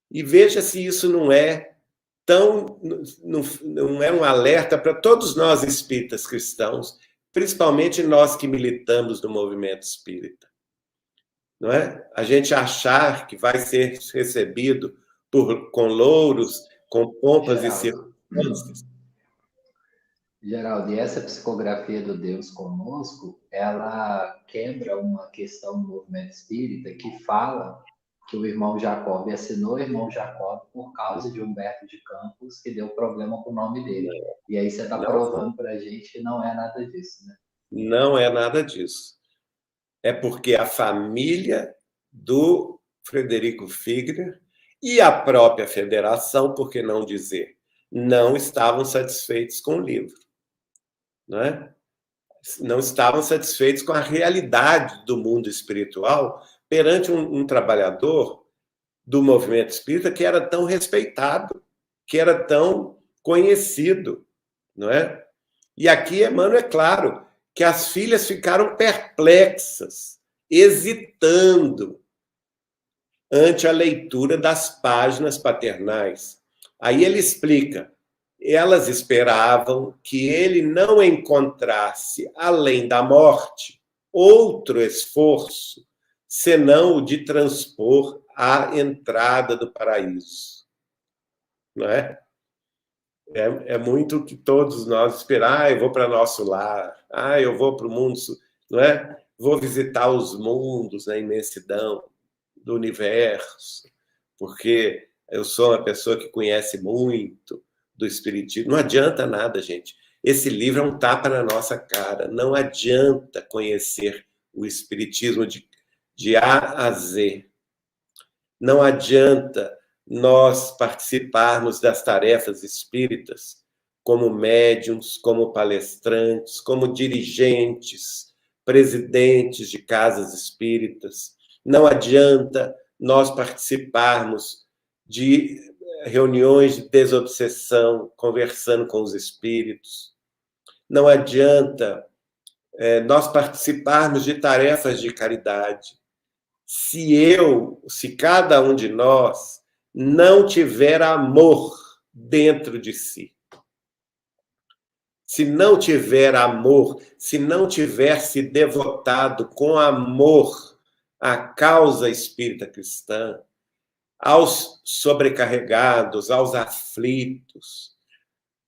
E veja se isso não é um alerta para todos nós espíritas cristãos, principalmente nós que militamos no movimento espírita. Não é? A gente achar que vai ser recebido com louros, com pompas e circunstâncias. Geraldo, e essa psicografia do Deus Conosco, ela quebra uma questão do movimento espírita que fala que o irmão Jacob assinou o irmão Jacob por causa de Humberto de Campos, que deu problema com o nome dele. E aí você está provando para a gente que não é nada disso, né? Não é nada disso. É porque a família do Frederico Figner e a própria federação, por que não dizer, não estavam satisfeitos com o livro. Não é? Não estavam satisfeitos com a realidade do mundo espiritual perante um trabalhador do movimento espírita que era tão respeitado, que era tão conhecido, não é? E aqui Emmanuel é claro que as filhas ficaram perplexas, hesitando ante a leitura das páginas paternais. Aí ele explica, elas esperavam que ele não encontrasse, além da morte, outro esforço, senão o de transpor a entrada do paraíso. Não é? É muito que todos nós esperamos. Eu vou para nosso lar, eu vou para o mundo, não é? Vou visitar os mundos na imensidão do universo, porque eu sou uma pessoa que conhece muito do espiritismo. Não adianta nada, gente. Esse livro é um tapa na nossa cara. Não adianta conhecer o espiritismo de A a Z. Não adianta nós participarmos das tarefas espíritas como médiums, como palestrantes, como dirigentes, presidentes de casas espíritas. Não adianta nós participarmos de reuniões de desobsessão, conversando com os espíritos. Não adianta nós participarmos de tarefas de caridade. Se cada um de nós não tiver amor dentro de si, se não tiver amor, se não tiver se devotado com amor à causa espírita cristã, aos sobrecarregados, aos aflitos,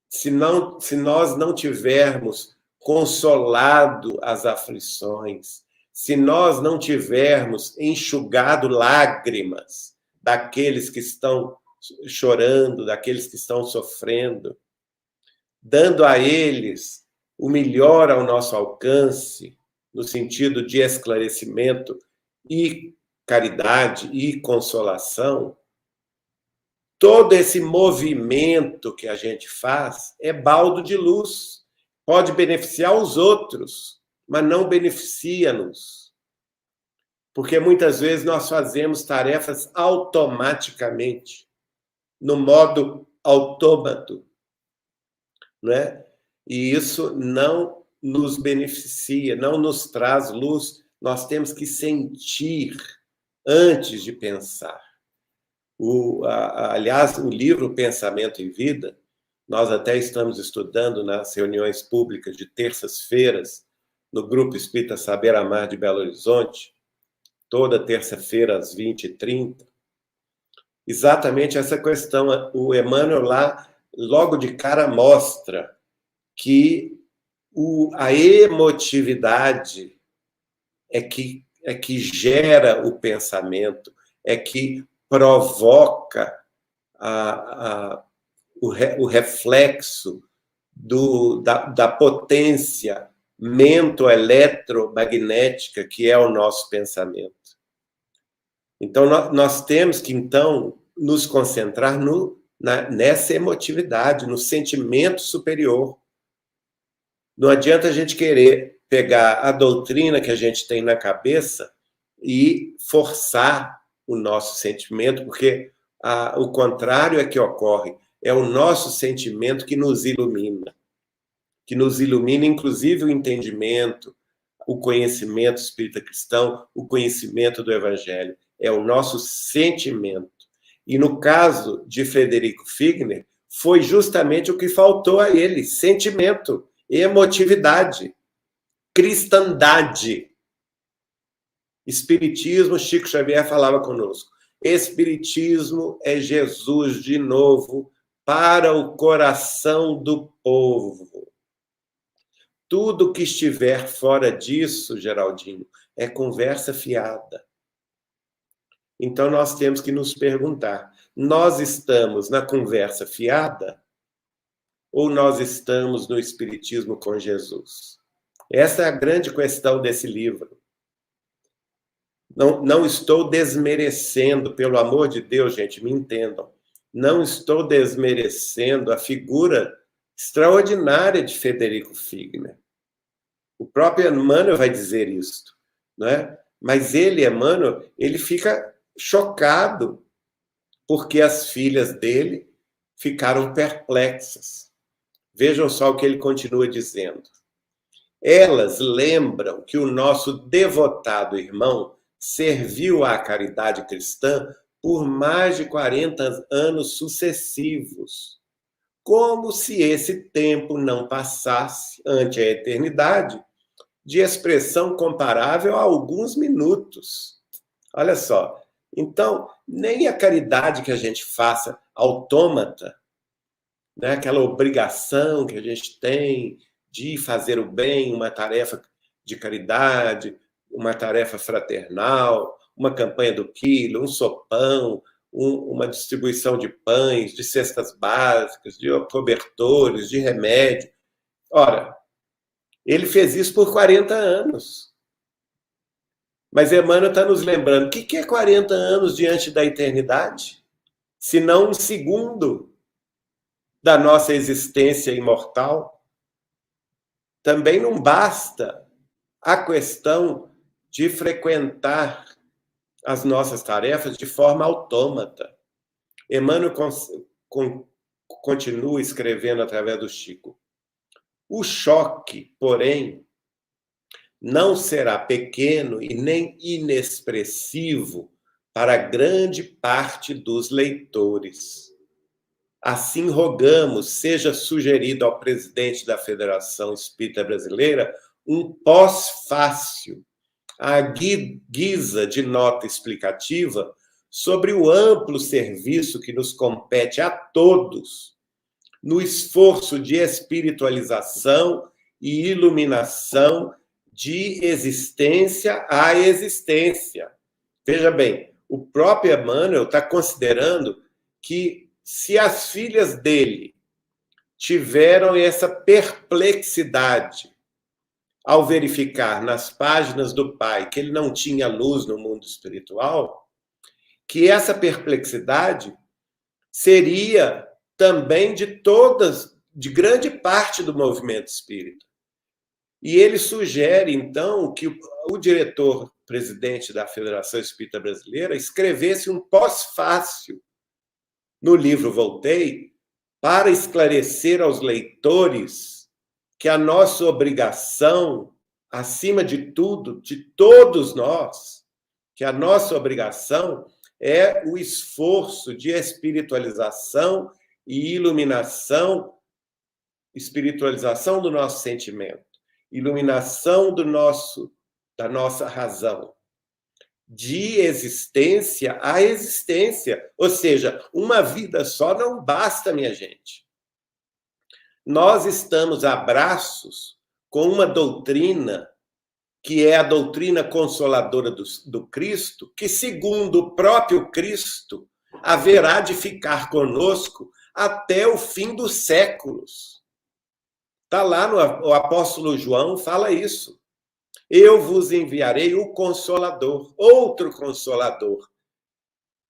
se nós não tivermos consolado as aflições, se nós não tivermos enxugado lágrimas daqueles que estão chorando, daqueles que estão sofrendo, dando a eles o melhor ao nosso alcance, no sentido de esclarecimento e caridade e consolação, todo esse movimento que a gente faz é baldo de luz. Pode beneficiar os outros, mas não beneficia-nos. Porque muitas vezes nós fazemos tarefas automaticamente, no modo autômato, né? E isso não nos beneficia, não nos traz luz. Nós temos que sentir antes de pensar. Aliás, o livro Pensamento e Vida, nós até estamos estudando nas reuniões públicas de terças-feiras, no Grupo Espírita Saber Amar de Belo Horizonte, toda terça-feira às 20h30, exatamente essa questão. O Emmanuel lá, logo de cara, mostra que a emotividade é que gera o pensamento, é que provoca o reflexo da potência mento-eletromagnética que é o nosso pensamento. Então, nós temos que, então, nos concentrar nessa emotividade, no sentimento superior. Não adianta a gente querer pegar a doutrina que a gente tem na cabeça e forçar o nosso sentimento, porque o contrário é que ocorre. É o nosso sentimento que nos ilumina, inclusive o entendimento, o conhecimento espírita cristão, o conhecimento do Evangelho. É o nosso sentimento. E no caso de Frederico Figner, foi justamente o que faltou a ele: sentimento, emotividade, cristandade. Espiritismo, Chico Xavier falava conosco. Espiritismo é Jesus de novo para o coração do povo. Tudo que estiver fora disso, Geraldinho, é conversa fiada. Então, nós temos que nos perguntar: nós estamos na conversa fiada ou nós estamos no Espiritismo com Jesus? Essa é a grande questão desse livro. Não estou desmerecendo, pelo amor de Deus, gente, me entendam. Não estou desmerecendo a figura extraordinária de Frederico Figner. O próprio Emmanuel vai dizer isso, não é? Mas ele, Emmanuel, ele fica chocado porque as filhas dele ficaram perplexas. Vejam só o que ele continua dizendo. Elas lembram que o nosso devotado irmão serviu à caridade cristã por mais de 40 anos sucessivos, como se esse tempo não passasse ante a eternidade, de expressão comparável a alguns minutos. Olha só, então, nem a caridade que a gente faça autômata, né, aquela obrigação que a gente tem de fazer o bem, uma tarefa de caridade, uma tarefa fraternal, uma campanha do quilo, um sopão, uma distribuição de pães, de cestas básicas, de cobertores, de remédio. Ora, ele fez isso por 40 anos. Mas Emmanuel está nos lembrando, o que é 40 anos diante da eternidade? Se não um segundo da nossa existência imortal. Também não basta a questão de frequentar as nossas tarefas de forma autômata. Emmanuel continua escrevendo através do Chico. O choque, porém, não será pequeno e nem inexpressivo para grande parte dos leitores. Assim, rogamos, seja sugerido ao presidente da Federação Espírita Brasileira um pós-fácil, à guisa de nota explicativa, sobre o amplo serviço que nos compete a todos no esforço de espiritualização e iluminação de existência a existência. Veja bem, o próprio Emmanuel está considerando que se as filhas dele tiveram essa perplexidade ao verificar nas páginas do pai que ele não tinha luz no mundo espiritual, que essa perplexidade seria também de grande parte do movimento espírita. E ele sugere, então, que o diretor-presidente da Federação Espírita Brasileira escrevesse um pós-fácil no livro Voltei, para esclarecer aos leitores que a nossa obrigação, acima de tudo, de todos nós, que a nossa obrigação é o esforço de espiritualização e iluminação, espiritualização do nosso sentimento, iluminação da nossa razão, de existência a existência. Ou seja, uma vida só não basta, minha gente. Nós estamos a braços com uma doutrina que é a doutrina consoladora do Cristo, que, segundo o próprio Cristo, haverá de ficar conosco até o fim dos séculos. Está lá o apóstolo João, fala isso. Eu vos enviarei o Consolador, outro Consolador,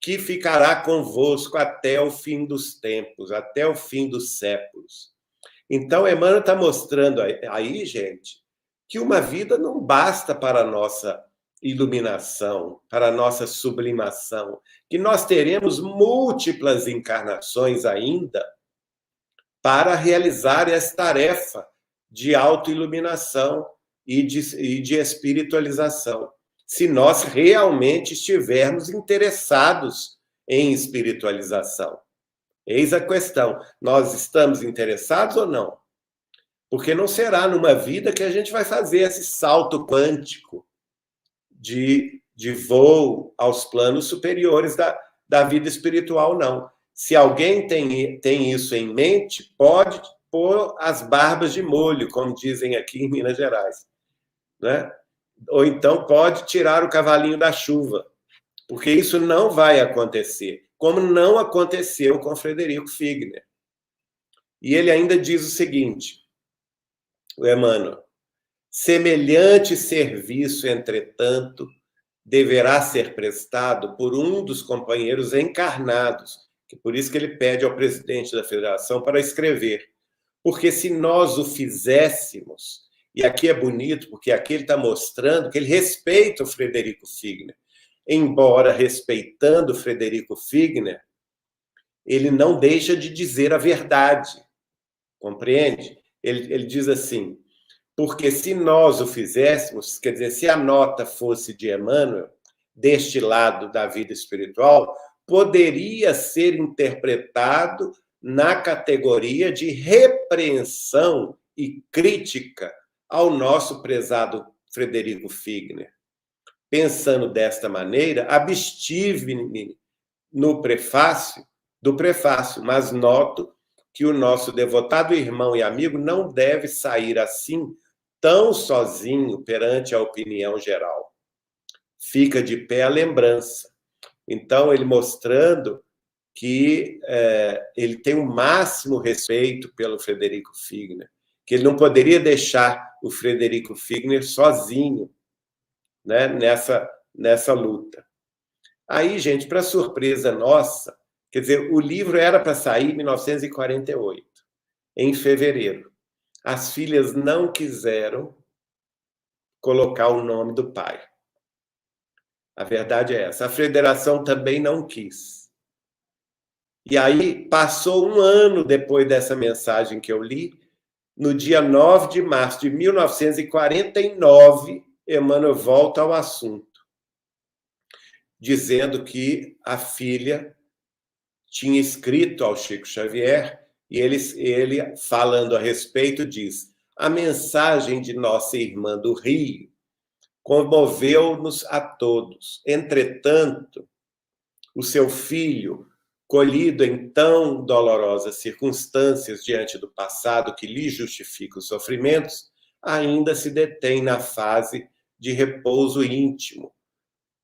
que ficará convosco até o fim dos tempos, até o fim dos séculos. Então, Emmanuel está mostrando aí, gente, que uma vida não basta para a nossa iluminação, para a nossa sublimação, que nós teremos múltiplas encarnações ainda para realizar essa tarefa de autoiluminação e de espiritualização, se nós realmente estivermos interessados em espiritualização. Eis a questão, nós estamos interessados ou não? Porque não será numa vida que a gente vai fazer esse salto quântico de voo aos planos superiores da vida espiritual, não. Se alguém tem isso em mente, pode pôr as barbas de molho, como dizem aqui em Minas Gerais. Né? Ou então pode tirar o cavalinho da chuva, porque isso não vai acontecer, como não aconteceu com Frederico Figner. E ele ainda diz o seguinte, o Emmanuel: semelhante serviço, entretanto, deverá ser prestado por um dos companheiros encarnados, que por isso que ele pede ao presidente da federação para escrever, porque se nós o fizéssemos. E aqui é bonito, porque aqui ele está mostrando que ele respeita o Frederico Figner. Embora respeitando o Frederico Figner, ele não deixa de dizer a verdade, compreende? Ele diz assim, porque se nós o fizéssemos, quer dizer, se a nota fosse de Emmanuel, deste lado da vida espiritual, poderia ser interpretado na categoria de repreensão e crítica ao nosso prezado Frederico Figner. Pensando desta maneira, abstive-me do prefácio, mas noto que o nosso devotado irmão e amigo não deve sair assim tão sozinho perante a opinião geral. Fica de pé a lembrança. Então, ele mostrando que ele tem o máximo respeito pelo Frederico Figner, que ele não poderia deixar o Frederico Figner sozinho, né, nessa luta. Aí, gente, para surpresa nossa, quer dizer, o livro era para sair em 1948, em fevereiro. As filhas não quiseram colocar o nome do pai. A verdade é essa. A federação também não quis. E aí, passou um ano depois dessa mensagem que eu li, no dia 9 de março de 1949, Emmanuel volta ao assunto, dizendo que a filha tinha escrito ao Chico Xavier, e ele falando a respeito, diz: a mensagem de nossa irmã do Rio comoveu-nos a todos. Entretanto, o seu filho, colhido em tão dolorosas circunstâncias diante do passado que lhe justifica os sofrimentos, ainda se detém na fase de repouso íntimo.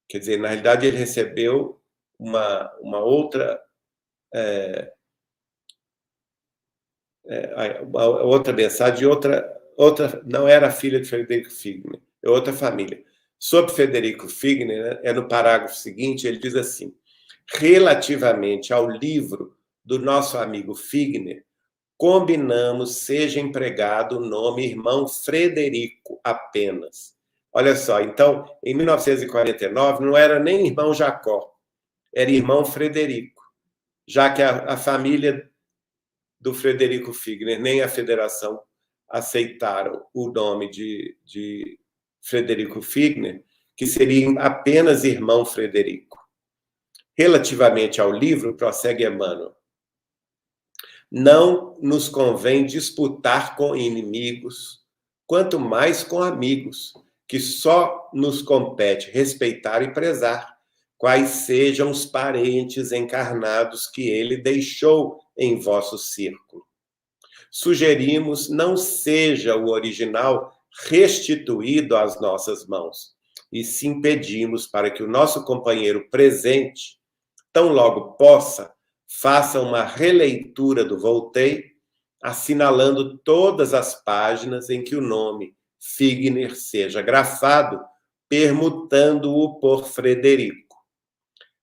Quer dizer, na realidade, ele recebeu uma outra mensagem de outra, não era a filha de Frederico Figner, é outra família. Sobre Frederico Figner, né, no parágrafo seguinte, ele diz assim: relativamente ao livro do nosso amigo Figner, combinamos seja empregado o nome irmão Frederico apenas. Olha só, então, em 1949, não era nem irmão Jacó, era irmão Frederico, já que a família do Frederico Figner nem a federação aceitaram o nome de Frederico Figner, que seria apenas irmão Frederico. Relativamente ao livro, prossegue Emmanuel, não nos convém disputar com inimigos, quanto mais com amigos, que só nos compete respeitar e prezar, quais sejam os parentes encarnados que ele deixou em vosso círculo. Sugerimos não seja o original restituído às nossas mãos, e sim pedimos para que o nosso companheiro presente, tão logo possa, faça uma releitura do Voltaire, assinalando todas as páginas em que o nome Figner seja grafado, permutando-o por Frederico.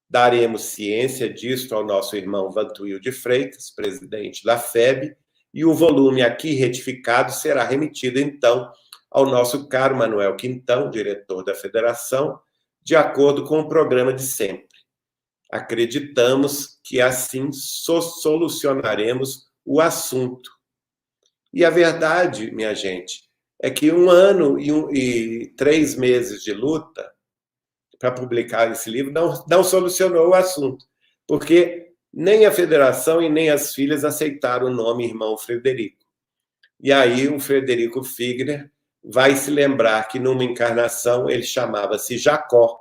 Daremos ciência disto ao nosso irmão Vantuil de Freitas, presidente da FEB, e o volume aqui retificado será remetido, então, ao nosso caro Manuel Quintão, diretor da Federação, de acordo com o programa de sempre. Acreditamos que assim solucionaremos o assunto. E a verdade, minha gente, é que 1 ano e 3 meses de luta para publicar esse livro não solucionou o assunto, porque nem a federação e nem as filhas aceitaram o nome irmão Frederico. E aí o Frederico Figner vai se lembrar que numa encarnação ele chamava-se Jacó.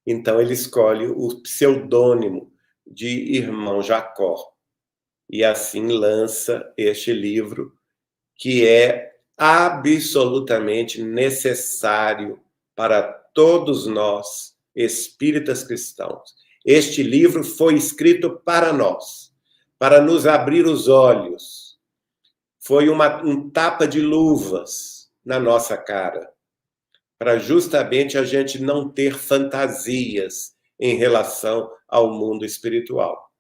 Então ele escolhe o pseudônimo de irmão Jacó. E assim lança este livro, que é absolutamente necessário para todos nós, espíritas cristãos. Este livro foi escrito para nós, para nos abrir os olhos. Foi um tapa de luvas na nossa cara, para justamente a gente não ter fantasias em relação ao mundo espiritual.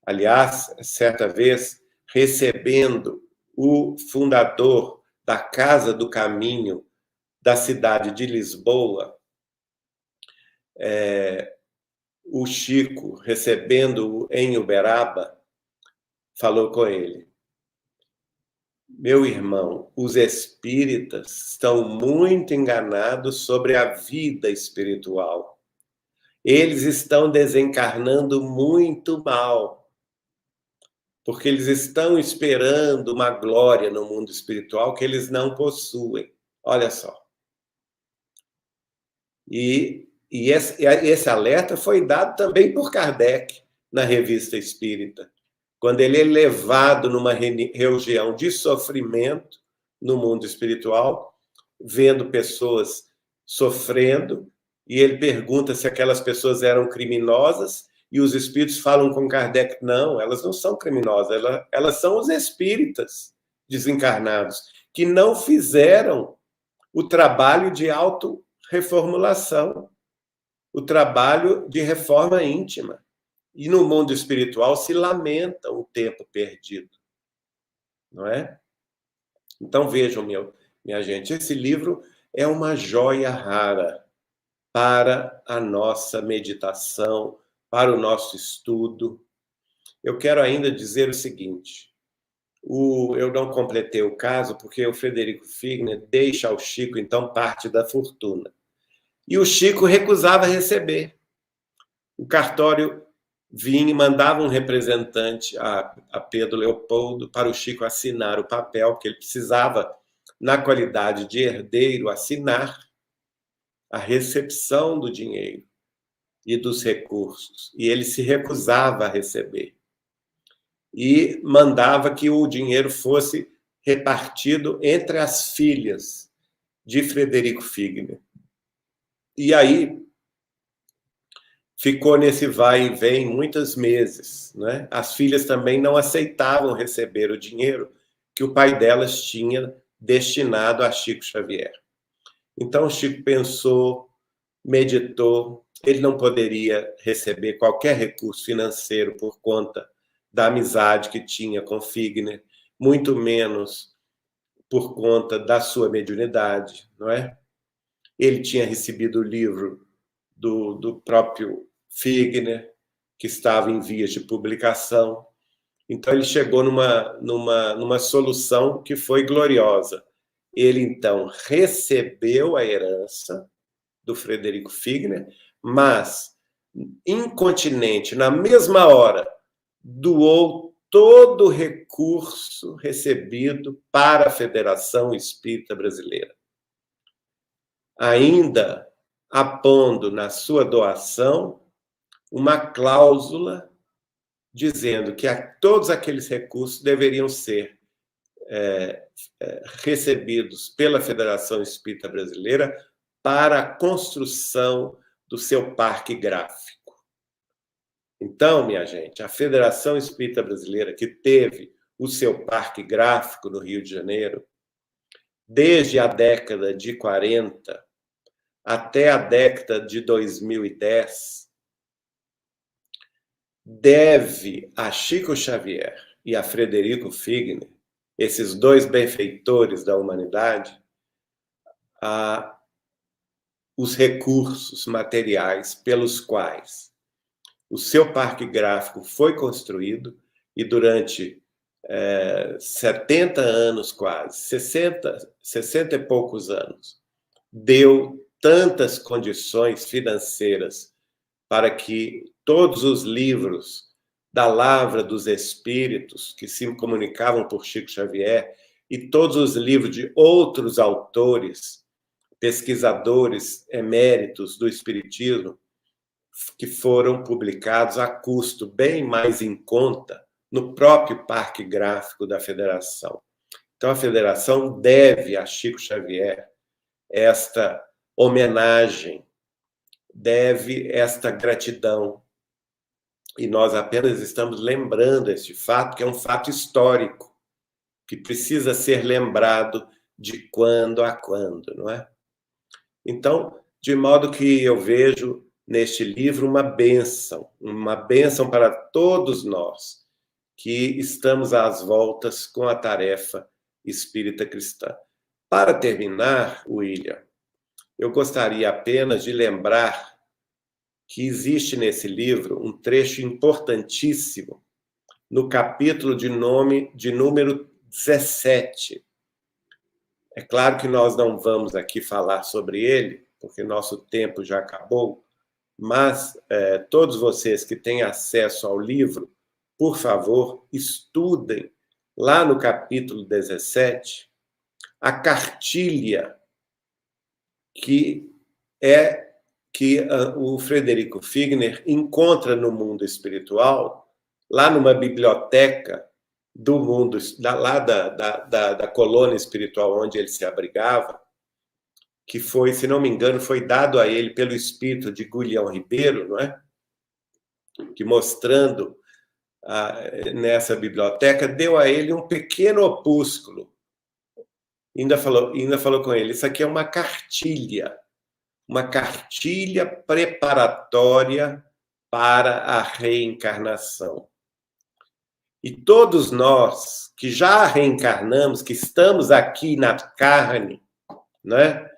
Aliás, certa vez, recebendo o fundador da Casa do Caminho da cidade de Lisboa, o Chico, recebendo-o em Uberaba, falou com ele: meu irmão, os espíritas estão muito enganados sobre a vida espiritual. Eles estão desencarnando muito mal, porque eles estão esperando uma glória no mundo espiritual que eles não possuem. Olha só. E esse alerta foi dado também por Kardec na Revista Espírita, quando ele é levado numa região de sofrimento no mundo espiritual, vendo pessoas sofrendo, e ele pergunta se aquelas pessoas eram criminosas, e os espíritos falam com Kardec: não, elas não são criminosas, elas são os espíritas desencarnados, que não fizeram o trabalho de auto-reformulação, o trabalho de reforma íntima. E no mundo espiritual se lamenta o tempo perdido, não é? Então vejam, minha gente, esse livro é uma joia rara para a nossa meditação, para o nosso estudo. Eu quero ainda dizer o seguinte: eu não completei o caso porque o Frederico Figner deixa ao Chico, então, parte da fortuna. E o Chico recusava receber. O cartório vinha e mandava um representante, a Pedro Leopoldo, para o Chico assinar o papel, porque ele precisava, na qualidade de herdeiro, assinar a recepção do dinheiro e dos recursos. E ele se recusava a receber. E mandava que o dinheiro fosse repartido entre as filhas de Frederico Figner. E aí ficou nesse vai e vem muitos meses, né? As filhas também não aceitavam receber o dinheiro que o pai delas tinha destinado a Chico Xavier. Então Chico pensou, meditou, ele não poderia receber qualquer recurso financeiro por conta da amizade que tinha com Figner, muito menos por conta da sua mediunidade, não é? Ele tinha recebido o livro do próprio Figner, que estava em vias de publicação. Então ele chegou numa solução que foi gloriosa. Ele, então, recebeu a herança do Frederico Figner, mas, incontinente, na mesma hora, doou todo o recurso recebido para a Federação Espírita Brasileira. Ainda apondo na sua doação uma cláusula dizendo que todos aqueles recursos deveriam ser recebidos pela Federação Espírita Brasileira para a construção do seu parque gráfico. Então, minha gente, a Federação Espírita Brasileira, que teve o seu parque gráfico no Rio de Janeiro, desde a década de 40 até a década de 2010, deve a Chico Xavier e a Frederico Figner, esses dois benfeitores da humanidade, os recursos materiais pelos quais o seu parque gráfico foi construído e durante 70 anos quase, 60 e poucos anos, deu tantas condições financeiras para que todos os livros da Lavra dos Espíritos, que se comunicavam por Chico Xavier, e todos os livros de outros autores, pesquisadores eméritos do Espiritismo, que foram publicados a custo bem mais em conta no próprio Parque Gráfico da Federação. Então, a Federação deve a Chico Xavier esta homenagem, deve esta gratidão. E nós apenas estamos lembrando este fato, que é um fato histórico, que precisa ser lembrado de quando a quando, não é? Então, de modo que eu vejo neste livro uma bênção para todos nós que estamos às voltas com a tarefa espírita cristã. Para terminar, William, eu gostaria apenas de lembrar que existe nesse livro um trecho importantíssimo no capítulo de número 17. É claro que nós não vamos aqui falar sobre ele, porque nosso tempo já acabou, mas todos vocês que têm acesso ao livro, por favor, estudem lá no capítulo 17 a cartilha que o Frederico Figner encontra no mundo espiritual, lá numa biblioteca do mundo, lá da colônia espiritual onde ele se abrigava, que foi, se não me engano, foi dado a ele pelo espírito de Guilhão Ribeiro, não é? Que mostrando nessa biblioteca, deu a ele um pequeno opúsculo. Ainda falou com ele, isso aqui é uma cartilha preparatória para a reencarnação. E todos nós que já reencarnamos, que estamos aqui na carne, né,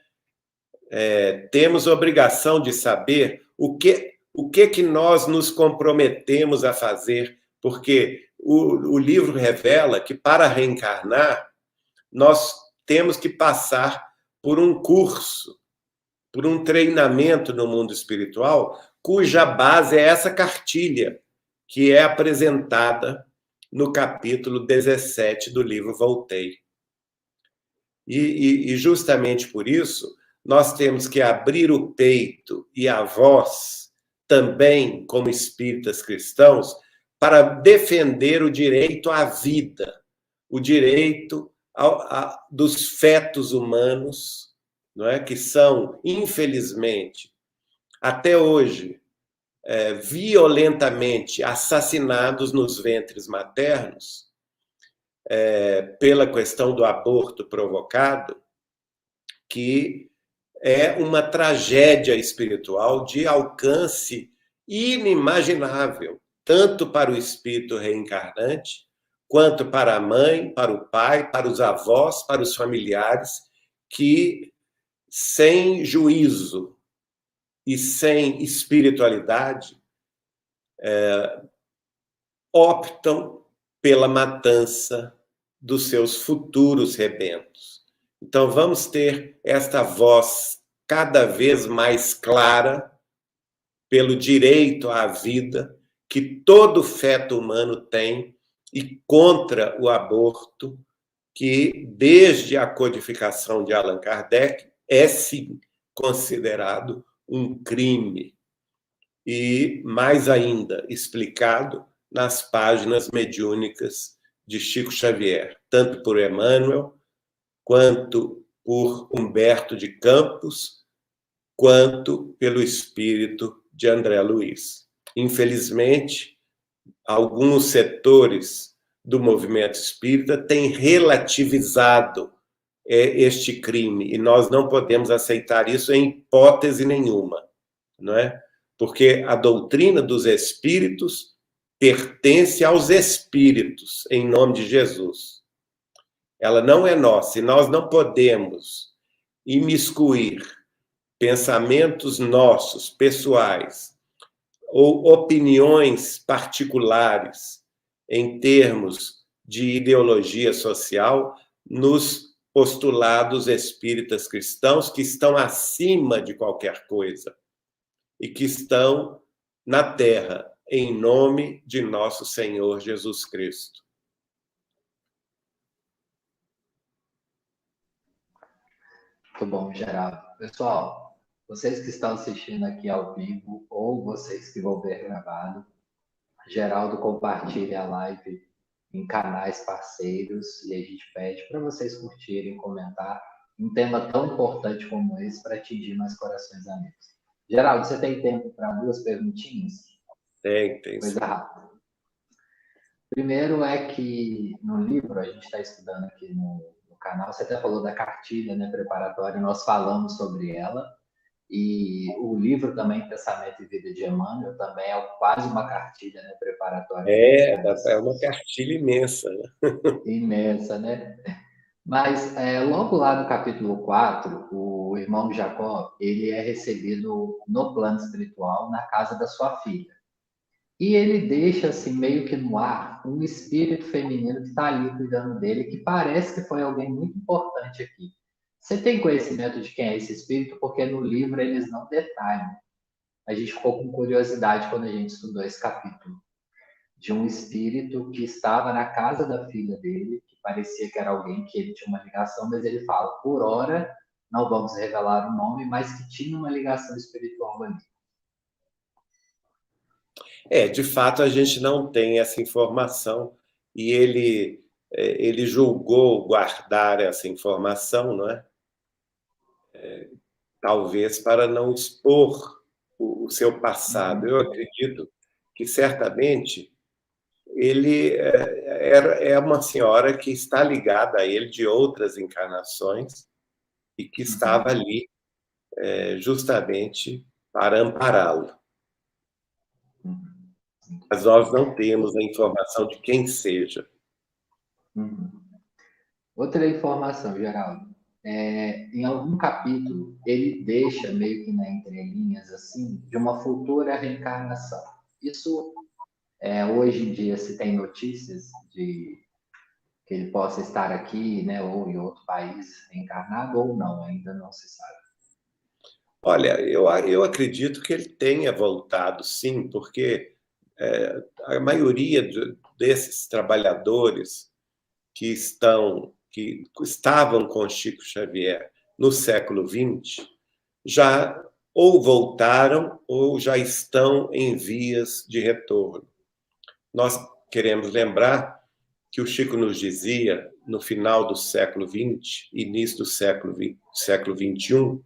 temos a obrigação de saber o que nós nos comprometemos a fazer, porque o livro revela que para reencarnar nós temos que passar por um curso, por um treinamento no mundo espiritual, cuja base é essa cartilha que é apresentada no capítulo 17 do livro Voltei. E justamente por isso, nós temos que abrir o peito e a voz, também como espíritas cristãos, para defender o direito à vida, o direito dos fetos humanos, não é? Que são, infelizmente, até hoje, violentamente assassinados nos ventres maternos, pela questão do aborto provocado, que é uma tragédia espiritual de alcance inimaginável, tanto para o espírito reencarnante, quanto para a mãe, para o pai, para os avós, para os familiares, que, sem juízo e sem espiritualidade, optam pela matança dos seus futuros rebentos. Então, vamos ter esta voz cada vez mais clara pelo direito à vida que todo feto humano tem e contra o aborto, que, desde a codificação de Allan Kardec, é, sim, considerado um crime. E, mais ainda, explicado nas páginas mediúnicas de Chico Xavier, tanto por Emmanuel, quanto por Humberto de Campos, quanto pelo espírito de André Luiz. Infelizmente, alguns setores do movimento espírita têm relativizado este crime, e nós não podemos aceitar isso em hipótese nenhuma, não é? Porque a doutrina dos espíritos pertence aos espíritos, em nome de Jesus. Ela não é nossa, e nós não podemos imiscuir pensamentos nossos, pessoais, ou opiniões particulares em termos de ideologia social nos postulados espíritas cristãos, que estão acima de qualquer coisa e que estão na terra, em nome de nosso Senhor Jesus Cristo. Muito bom, Geraldo. Pessoal, vocês que estão assistindo aqui ao vivo ou vocês que vão ver gravado, Geraldo compartilha a live em canais parceiros e a gente pede para vocês curtirem, comentar um tema tão importante como esse para atingir mais corações amigos. Geraldo, você tem tempo para 2 perguntinhas? Tem. Coisa rápida. Primeiro é que no livro, a gente está estudando aqui no canal, você até falou da cartilha, né, preparatória, nós falamos sobre ela, e o livro também, Pensamento e Vida de Emmanuel, também é quase uma cartilha, né, preparatória. É uma cartilha imensa, né? Imensa, né? Mas logo lá no capítulo 4, o o irmão Jacó, ele é recebido no plano espiritual na casa da sua filha. E ele deixa, assim, meio que no ar, um espírito feminino que está ali cuidando dele, que parece que foi alguém muito importante aqui. Você tem conhecimento de quem é esse espírito? Porque no livro eles não detalham. A gente ficou com curiosidade quando a gente estudou esse capítulo. De um espírito que estava na casa da filha dele, que parecia que era alguém que ele tinha uma ligação, mas ele fala, por hora, não vamos revelar o nome, mas que tinha uma ligação espiritual ali. De fato, a gente não tem essa informação e ele julgou guardar essa informação, não é? Talvez para não expor o seu passado. Eu acredito que certamente ele é uma senhora que está ligada a ele de outras encarnações e que estava ali justamente para ampará-lo. Mas nós não temos a informação de quem seja. Outra informação, Geraldo. Em algum capítulo, ele deixa meio que na entrelinhas, assim, de uma futura reencarnação. Isso, hoje em dia, se tem notícias de que ele possa estar aqui, né, ou em outro país reencarnado, ou não, ainda não se sabe. Olha, eu acredito que ele tenha voltado, sim, porque a maioria desses trabalhadores que estavam com Chico Xavier no século XX já ou voltaram ou já estão em vias de retorno. Nós queremos lembrar que o Chico nos dizia, no final do século XX, início do século XXI,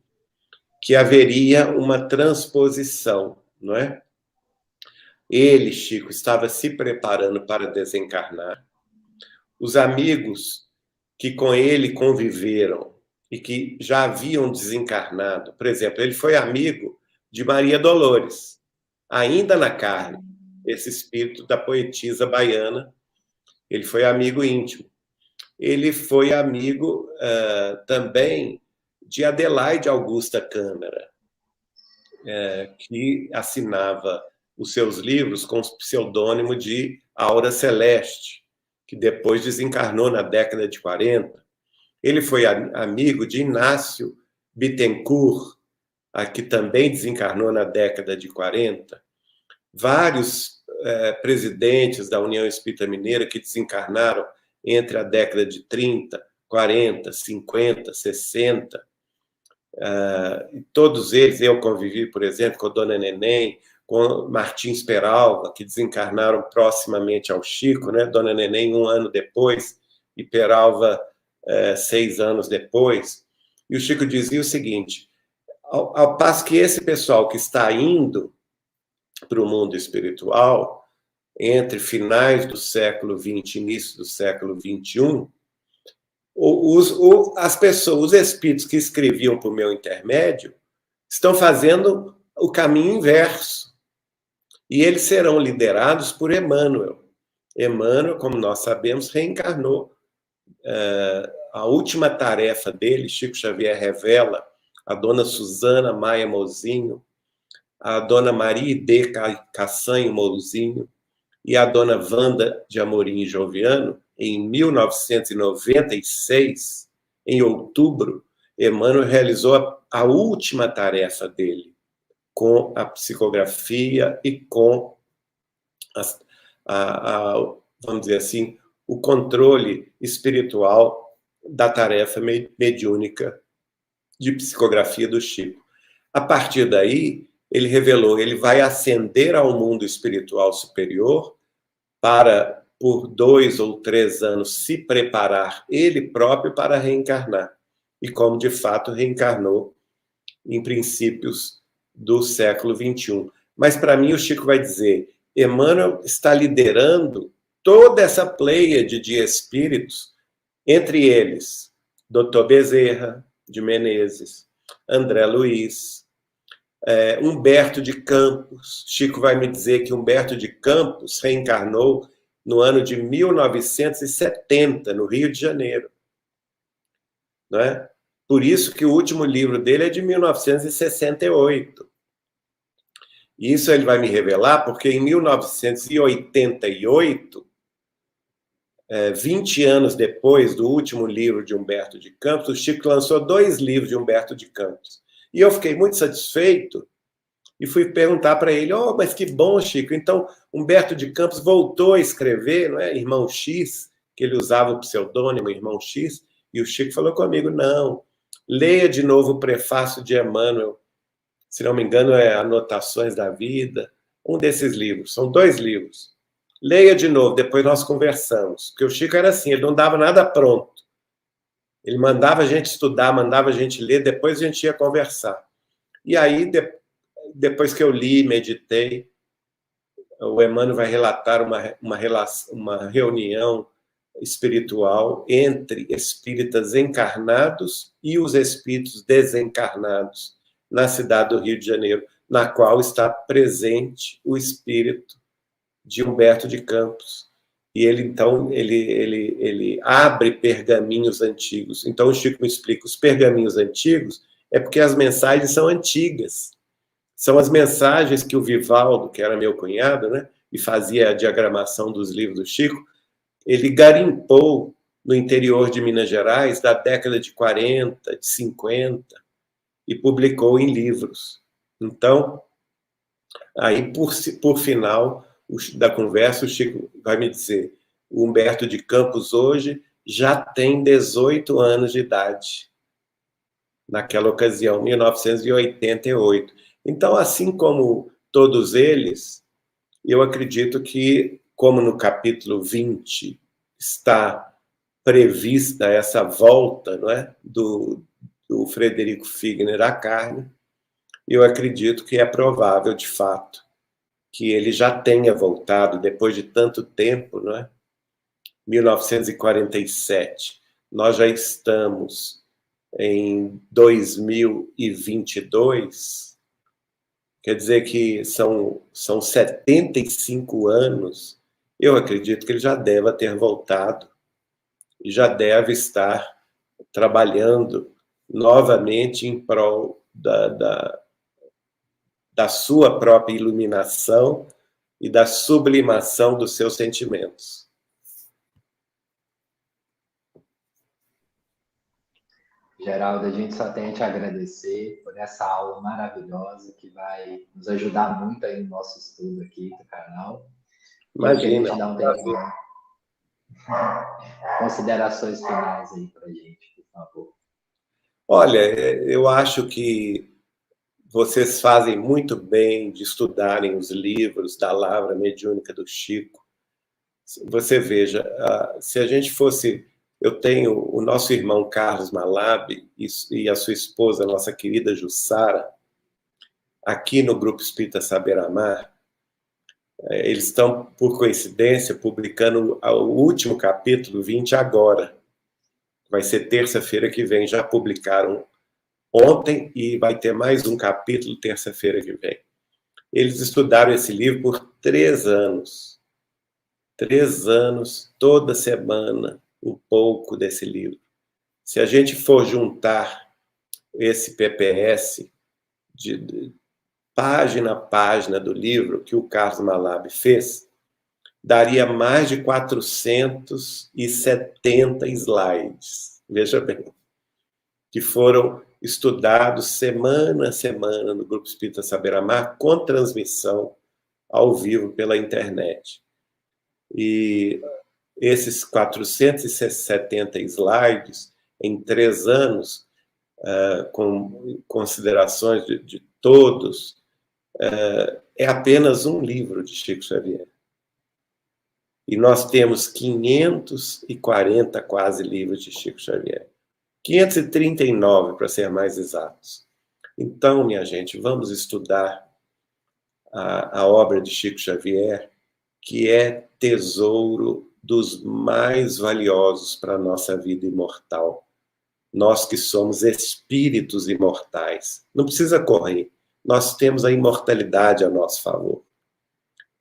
que haveria uma transposição, não é? Ele, Chico, estava se preparando para desencarnar. Os amigos que com ele conviveram e que já haviam desencarnado, por exemplo, ele foi amigo de Maria Dolores, ainda na carne, esse espírito da poetisa baiana, ele foi amigo íntimo. Ele foi amigo também de Adelaide Augusta Câmara, que assinava os seus livros com o pseudônimo de Aura Celeste, que depois desencarnou na década de 40. Ele foi amigo de Inácio Bittencourt, que também desencarnou na década de 40. Vários presidentes da União Espírita Mineira que desencarnaram entre a década de 30, 40, 50, 60. Todos eles, eu convivi, por exemplo, com a Dona Neném, com Martins Peralva, que desencarnaram proximamente ao Chico, né? Dona Neném 1 ano depois e Peralva 6 anos depois. E o Chico dizia o seguinte, ao passo que esse pessoal que está indo para o mundo espiritual, entre finais do século XX e início do século XXI, as pessoas, os espíritos que escreviam por meu intermédio, estão fazendo o caminho inverso. E eles serão liderados por Emmanuel. Emmanuel, como nós sabemos, reencarnou. A última tarefa dele, Chico Xavier revela, a dona Susana Maia Mozinho, a dona Maria D. Cassanho Mozinho e a dona Wanda de Amorim e Joviano, em 1996, em outubro, Emmanuel realizou a última tarefa dele, com a psicografia e com, vamos dizer assim, o controle espiritual da tarefa mediúnica de psicografia do Chico. A partir daí, ele revelou, ele vai ascender ao mundo espiritual superior para, por 2 ou 3 anos, se preparar ele próprio para reencarnar. E como, de fato, reencarnou em princípios do século XXI. Mas, para mim, o Chico vai dizer, Emmanuel está liderando toda essa pleiade de espíritos, entre eles, Dr. Bezerra de Menezes, André Luiz, Humberto de Campos. Chico vai me dizer que Humberto de Campos reencarnou no ano de 1970, no Rio de Janeiro. Não é? Por isso que o último livro dele é de 1968. Isso ele vai me revelar porque em 1988, 20 anos depois do último livro de Humberto de Campos, o Chico lançou 2 livros de Humberto de Campos. E eu fiquei muito satisfeito e fui perguntar para ele, oh, mas que bom, Chico, então Humberto de Campos voltou a escrever, não é? Irmão X, que ele usava o pseudônimo Irmão X, e o Chico falou comigo, não, leia de novo o prefácio de Emmanuel, se não me engano é Anotações da Vida, um desses livros, são 2 livros. Leia de novo, depois nós conversamos. Porque o Chico era assim, ele não dava nada pronto. Ele mandava a gente estudar, mandava a gente ler, depois a gente ia conversar. E aí, depois que eu li, meditei, o Emmanuel vai relatar uma reunião espiritual entre espíritas encarnados e os espíritos desencarnados na cidade do Rio de Janeiro, na qual está presente o espírito de Humberto de Campos. E ele, então, ele abre pergaminhos antigos. Então, o Chico me explica, os pergaminhos antigos é porque as mensagens são antigas. São as mensagens que o Vivaldo, que era meu cunhado, né, e fazia a diagramação dos livros do Chico, ele garimpou no interior de Minas Gerais da década de 40, de 50, e publicou em livros. Então, aí, por final da conversa, o Chico vai me dizer, o Humberto de Campos hoje já tem 18 anos de idade, naquela ocasião, 1988. Então, assim como todos eles, eu acredito que, como no capítulo 20 está prevista essa volta, não é, do Frederico Figner à carne, eu acredito que é provável, de fato, que ele já tenha voltado depois de tanto tempo, não é? 1947. Nós já estamos em 2022. Quer dizer que são 75 anos. Eu acredito que ele já deve ter voltado e já deve estar trabalhando novamente em prol da sua própria iluminação e da sublimação dos seus sentimentos. Geraldo, a gente só tem a te agradecer por essa aula maravilhosa que vai nos ajudar muito aí no nosso estudo aqui do canal. Imagina. Dar um tempo. Considerações finais aí para a gente, por favor. Olha, eu acho que vocês fazem muito bem de estudarem os livros da Lavra Mediúnica do Chico. Você veja, se a gente fosse... Eu tenho o nosso irmão Carlos Malab e a sua esposa, a nossa querida Jussara, aqui no Grupo Espírita Saber Amar. Eles estão, por coincidência, publicando o último capítulo 20 agora. Vai ser terça-feira que vem, já publicaram ontem e vai ter mais um capítulo terça-feira que vem. Eles estudaram esse livro por 3 anos. 3 anos, toda semana, um pouco desse livro. Se a gente for juntar esse PPS de página a página do livro que o Carlos Malab fez, daria mais de 470 slides, veja bem, que foram estudados semana a semana no Grupo Espírita Saber Amar, com transmissão ao vivo pela internet. E esses 470 slides, em 3 anos, com considerações de todos, é apenas um livro de Chico Xavier. E nós temos 540 quase livros de Chico Xavier. 539, para ser mais exatos. Então, minha gente, vamos estudar a obra de Chico Xavier, que é tesouro dos mais valiosos para a nossa vida imortal. Nós que somos espíritos imortais. Não precisa correr. Nós temos a imortalidade a nosso favor.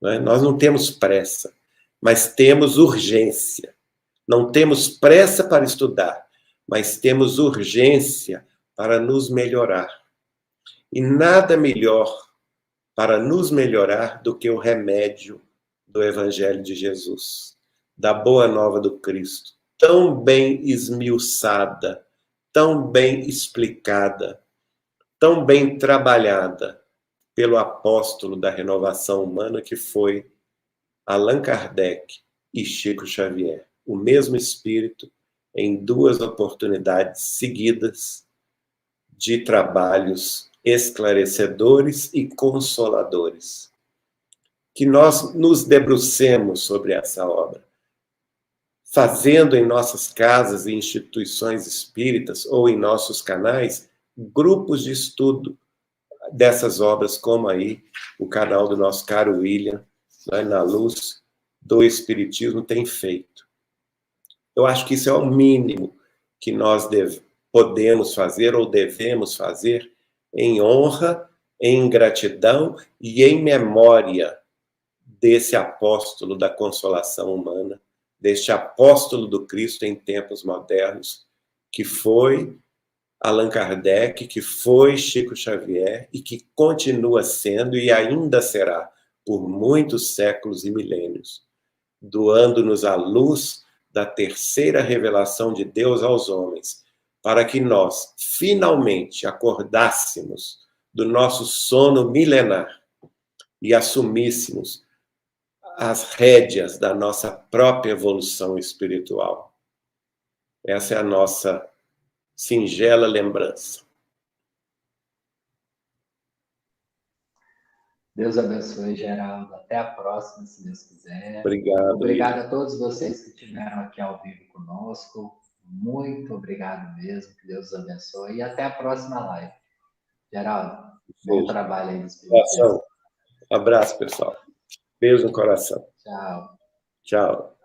Não é? Nós não temos pressa, mas temos urgência. Não temos pressa para estudar, mas temos urgência para nos melhorar. E nada melhor para nos melhorar do que o remédio do Evangelho de Jesus, da Boa Nova do Cristo, tão bem esmiuçada, tão bem explicada, tão bem trabalhada pelo apóstolo da renovação humana que foi Allan Kardec e Chico Xavier. O mesmo espírito em duas oportunidades seguidas de trabalhos esclarecedores e consoladores. Que nós nos debrucemos sobre essa obra, fazendo em nossas casas e instituições espíritas ou em nossos canais grupos de estudo dessas obras, como aí o canal do nosso caro William, né, Na Luz do Espiritismo, tem feito. Eu acho que isso é o mínimo que nós podemos fazer ou devemos fazer em honra, em gratidão e em memória desse apóstolo da consolação humana, deste apóstolo do Cristo em tempos modernos, que foi Allan Kardec, que foi Chico Xavier e que continua sendo e ainda será por muitos séculos e milênios, doando-nos a luz da terceira revelação de Deus aos homens, para que nós finalmente acordássemos do nosso sono milenar e assumíssemos as rédeas da nossa própria evolução espiritual. Essa é a nossa singela lembrança. Deus abençoe, Geraldo. Até a próxima, se Deus quiser. Obrigado. Obrigado a todos vocês que estiveram aqui ao vivo conosco. Muito obrigado mesmo. Que Deus os abençoe. E até a próxima live. Geraldo, bom trabalho aí no Espiritismo. Abraço, pessoal. Beijo no coração. Tchau. Tchau.